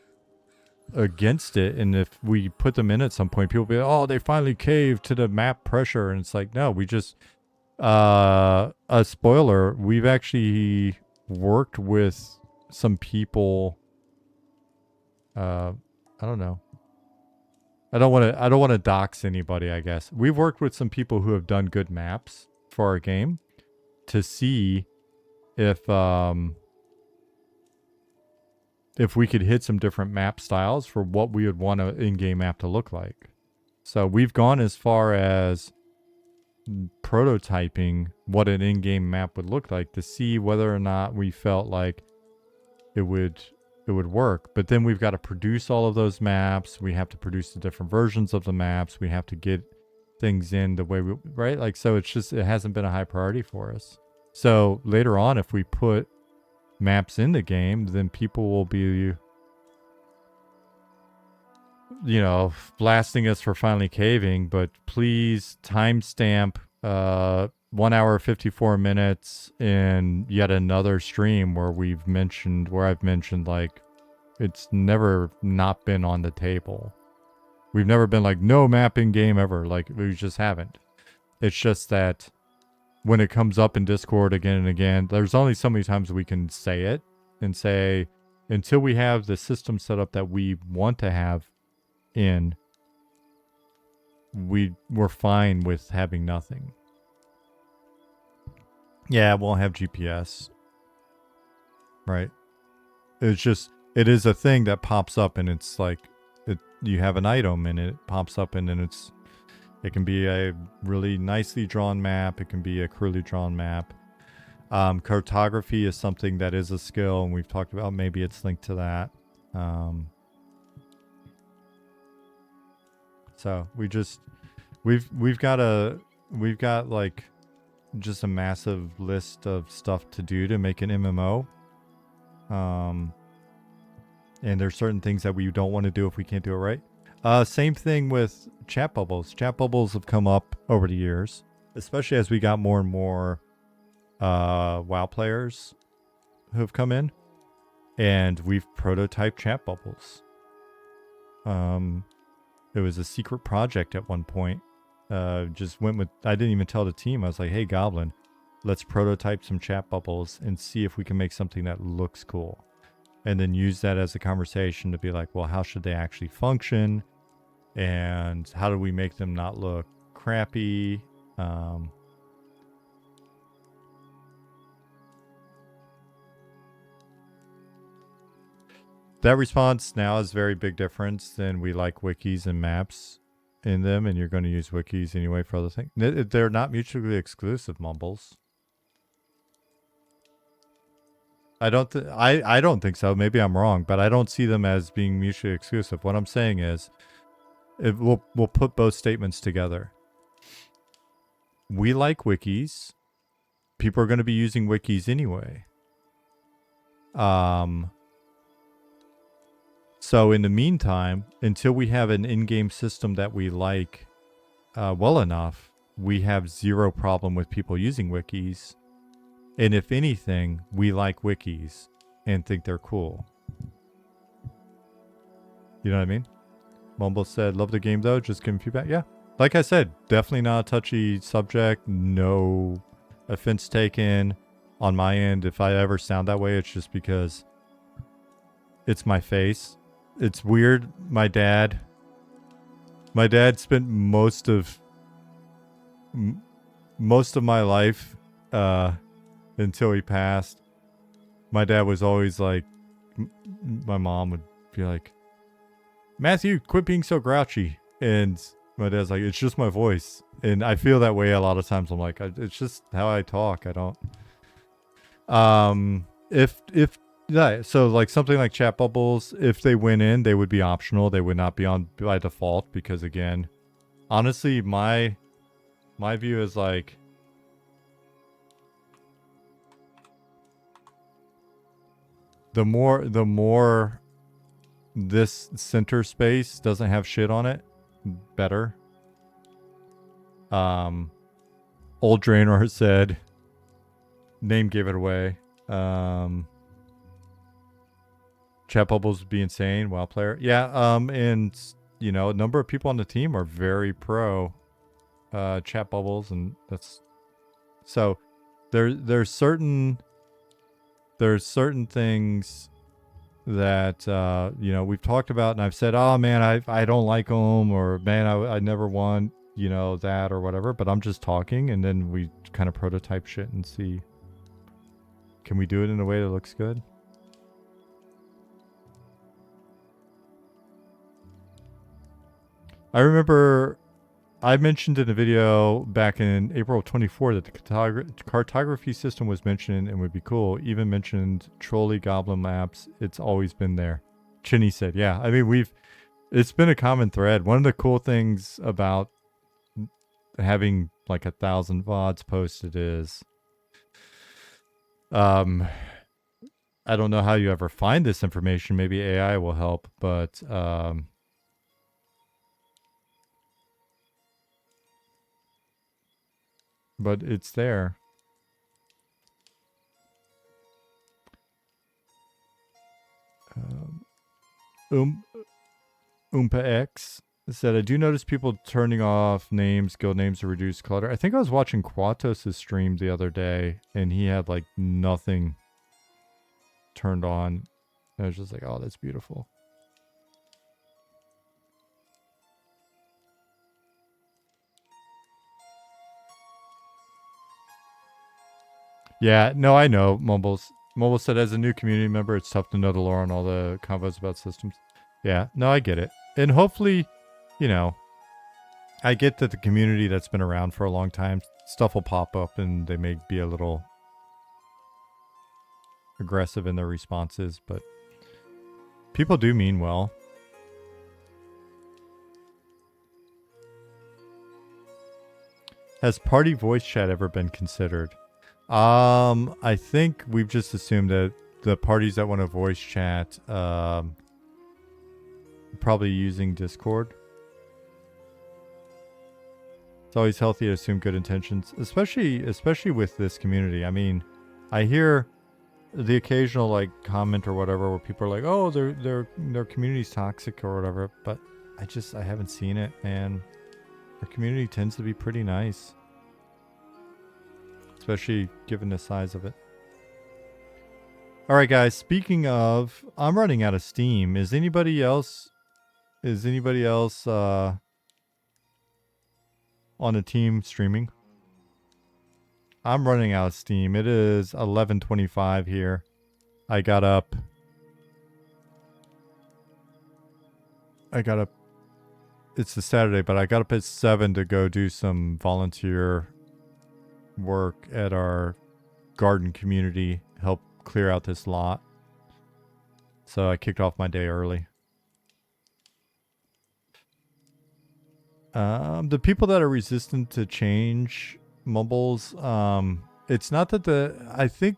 [SPEAKER 1] against it, and if we put them in at some point, people will be like, oh, they finally caved to the map pressure, and it's like, no, we just a spoiler, we've actually worked with some people. I don't know. I don't want to dox anybody, I guess. We've worked with some people who have done good maps for our game to see if we could hit some different map styles for what we would want an in-game map to look like. So we've gone as far as prototyping what an in-game map would look like to see whether or not we felt like it would work. But then we've got to produce all of those maps. We have to produce the different versions of the maps. We have to get things in the way we, right? Like, so it's just, it hasn't been a high priority for us. So later on, if we put maps in the game, then people will be, you know, blasting us for finally caving. But please timestamp 1 hour 54 minutes in yet another stream where I've mentioned like it's never not been on the table. We've never been like no mapping game ever. Like we just haven't. It's just that when it comes up in Discord again and again, there's only so many times we can say it and say until we have the system set up that we want to have in, we're fine with having nothing. Yeah, it won't have GPS. Right. It's just, it is a thing that pops up and it's like, you have an item and it pops up and then it can be a really nicely drawn map. It can be a crudely drawn map. Cartography is something that is a skill, and we've talked about maybe it's linked to that. So we've got like just a massive list of stuff to do to make an MMO. And there's certain things that we don't want to do if we can't do it right. Same thing with chat bubbles. Chat bubbles have come up over the years, especially as we got more and more WoW players who have come in, and we've prototyped chat bubbles. It was a secret project at one point. Just went with, I didn't even tell the team. I was like, hey, Goblin, let's prototype some chat bubbles and see if we can make something that looks cool. And then use that as a conversation to be like, well, how should they actually function? And how do we make them not look crappy? That response now is a very big difference than we like wikis and maps in them, and you're going to use wikis anyway for other things. They're not mutually exclusive, Mumbles. I don't think so. Maybe I'm wrong, but I don't see them as being mutually exclusive. What I'm saying is, we'll put both statements together. We like wikis. People are going to be using wikis anyway. So in the meantime, until we have an in-game system that we like well enough, we have zero problem with people using wikis. And if anything, we like wikis and think they're cool. You know what I mean? Mumble said, love the game though, just giving feedback. Yeah. Like I said, definitely not a touchy subject. No offense taken on my end. If I ever sound that way, it's just because it's my face. It's weird. My dad spent most of my life until he passed. My dad was always like, my mom would be like, Matthew, quit being so grouchy. And my dad's like, it's just my voice. And I feel that way a lot of times. I'm like, it's just how I talk. I don't. Yeah, so like something like chat bubbles, if they went in, they would be optional. They would not be on by default because, again, honestly, my view is like, the more this center space doesn't have shit on it, better. Old Draenor said, name gave it away. Chat bubbles would be insane. WoW player. Yeah, and, you know, a number of people on the team are very pro chat bubbles, and that's... So, there's certain things that, you know, we've talked about, and I've said, oh, man, I don't like them, or, man, I never want, you know, that, or whatever, but I'm just talking, and then we kind of prototype shit and see, can we do it in a way that looks good? I remember I mentioned in a video back in April of 24 that the cartography system was mentioned and would be cool. Even mentioned trolley goblin maps. It's always been there. Chinny said, yeah. I mean, it's been a common thread. One of the cool things about having like 1,000 VODs posted is I don't know how you ever find this information. Maybe AI will help, but it's there. Um, Oompa X said, I do notice people turning off names, guild names to reduce clutter. I think I was watching Quatos' stream the other day, and he had like nothing turned on. I was just like, oh, that's beautiful. Yeah, no, I know, Mumbles. Mumbles said, as a new community member, it's tough to know the lore on all the combos about systems. Yeah, no, I get it. And hopefully, you know, I get that the community that's been around for a long time, stuff will pop up and they may be a little aggressive in their responses, but people do mean well. Has party voice chat ever been considered? I think we've just assumed that the parties that want to voice chat, probably using Discord. It's always healthy to assume good intentions, especially with this community. I mean, I hear the occasional like comment or whatever where people are like, "Oh, their community's toxic or whatever," but I haven't seen it, and our community tends to be pretty nice, especially given the size of it. All right, guys. Speaking of, I'm running out of steam. Is anybody else on a team streaming? I'm running out of steam. It is 11:25 here. I got up. It's a Saturday, but I got up at 7 to go do some volunteer work at our garden community, help clear out this lot. So I kicked off my day early. The people that are resistant to change, Mumbles, it's not that I think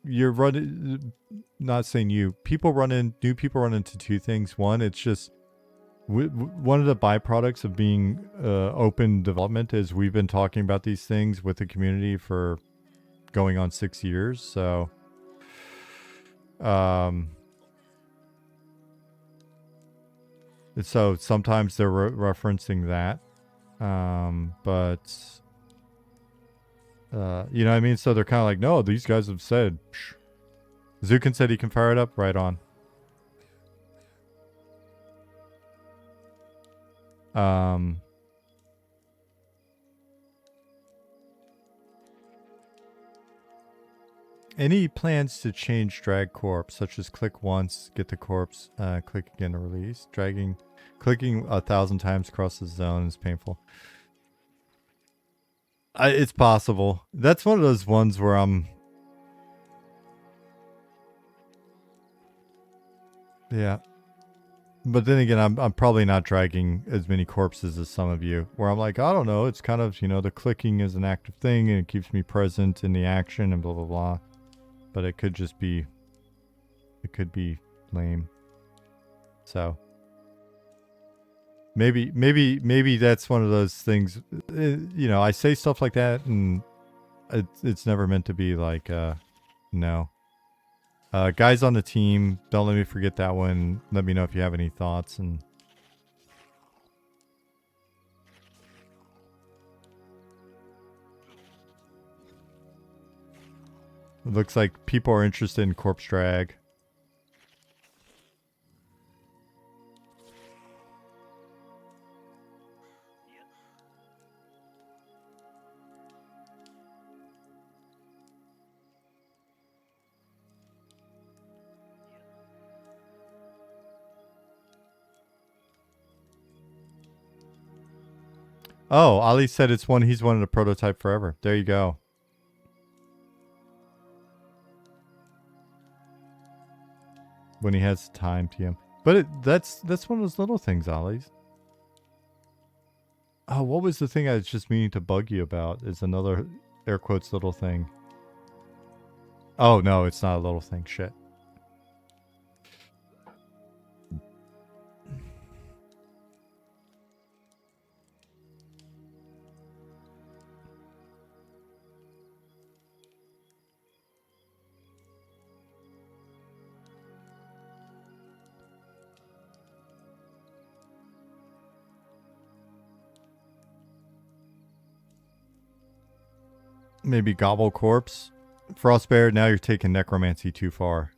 [SPEAKER 1] you're running, not saying you, new people run into two things. One, it's just one of the byproducts of being open development is we've been talking about these things with the community for going on 6 years. So, so sometimes they're referencing that. But you know what I mean? So they're kind of like, no, these guys have said, psh. Zukin said he can fire it up. Right on. Any plans to change drag corpse, such as click once, get the corpse, click again to release? Clicking 1,000 times across the zone is painful. It's possible. That's one of those ones where I'm... Yeah. But then again, I'm probably not dragging as many corpses as some of you, where I'm like, I don't know, it's kind of, you know, the clicking is an active thing and it keeps me present in the action and blah, blah, blah. But it could just be... It could be lame. So... Maybe that's one of those things, you know, I say stuff like that and it's never meant to be like, no. Guys on the team, don't let me forget that one. Let me know if you have any thoughts. And it looks like people are interested in corpse drag. Oh, Ali said it's one he's wanted to prototype forever. There you go. When he has time, TM. But that's one of those little things, Ollie's. Oh, what was the thing I was just meaning to bug you about? Is another air quotes little thing. Oh, no, it's not a little thing. Shit. Maybe Gobble Corpse. Frostbear, now you're taking necromancy too far.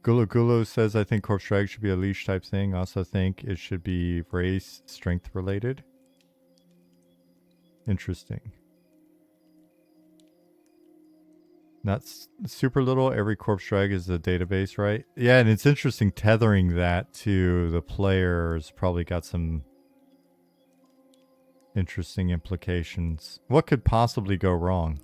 [SPEAKER 1] Gulu Gulu says, I think Corpse Drag should be a leash type thing. Also think it should be race strength related. Interesting. Not super little. Every Corpse Drag is a database, right? Yeah, and it's interesting tethering that to the players probably got some interesting implications. What could possibly go wrong?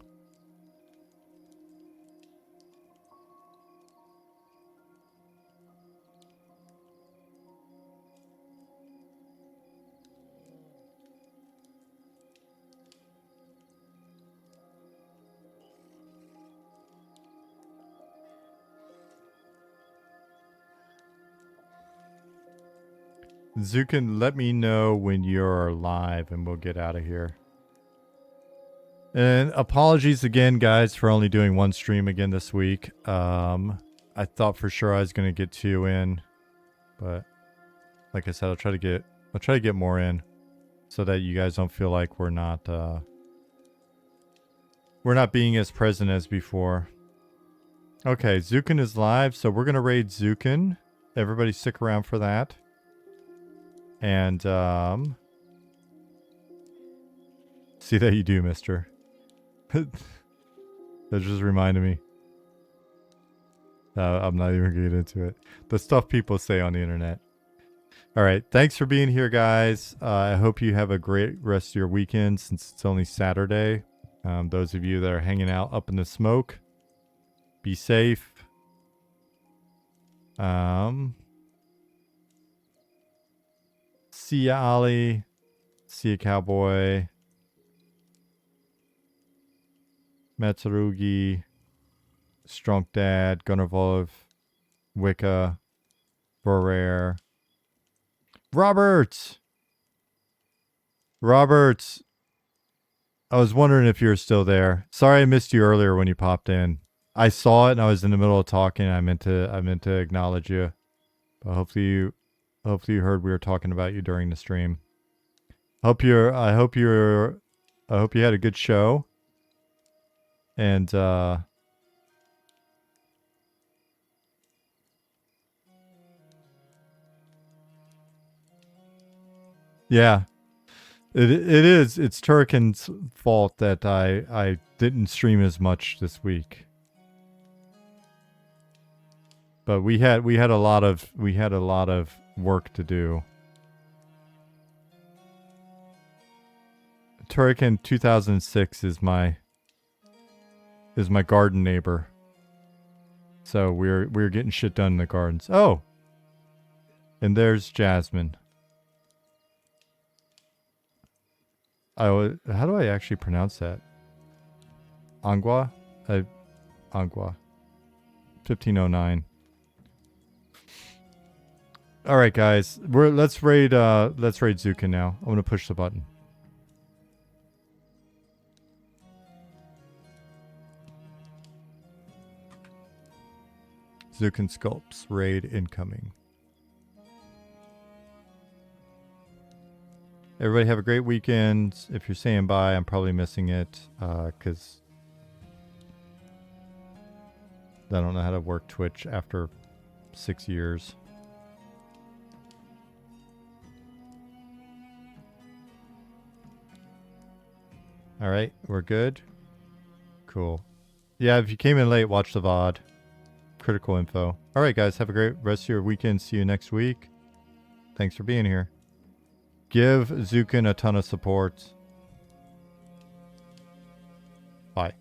[SPEAKER 1] Zukin, let me know when you're live and we'll get out of here. And apologies again, guys, for only doing one stream again this week. I thought for sure I was going to get 2 in, but like I said, I'll try to get more in so that you guys don't feel like we're not being as present as before. Okay, Zukin is live, so we're going to raid Zukin. Everybody stick around for that. And see that you do, mister. That just reminded me. I'm not even going to get into it. The stuff people say on the internet. All right. Thanks for being here, guys. I hope you have a great rest of your weekend since it's only Saturday. Those of you that are hanging out up in the smoke, be safe. See ya, Ollie. See ya, Cowboy. Matsurugi. Strong Dad. Gunnervolv. Wicca. Borrare. Robert! Robert! I was wondering if you were still there. Sorry I missed you earlier when you popped in. I saw it and I was in the middle of talking. I meant to acknowledge you. But hopefully you heard we were talking about you during the stream. I hope you had a good show. And yeah. It's Turrican's fault that I didn't stream as much this week. But we had a lot of work to do. Turrican 2006 is my garden neighbor. So we're getting shit done in the gardens. Oh. And there's Jasmine. How do I actually pronounce that? Angwa? Angwa. 1509. All right, guys. Let's raid Zukin now. I'm going to push the button. Zukin Sculpts raid incoming. Everybody have a great weekend. If you're saying bye, I'm probably missing it because I don't know how to work Twitch after 6 years. All right, we're good. Cool. Yeah, if you came in late, watch the VOD. Critical info. All right, guys, have a great rest of your weekend. See you next week. Thanks for being here. Give Zukin a ton of support. Bye.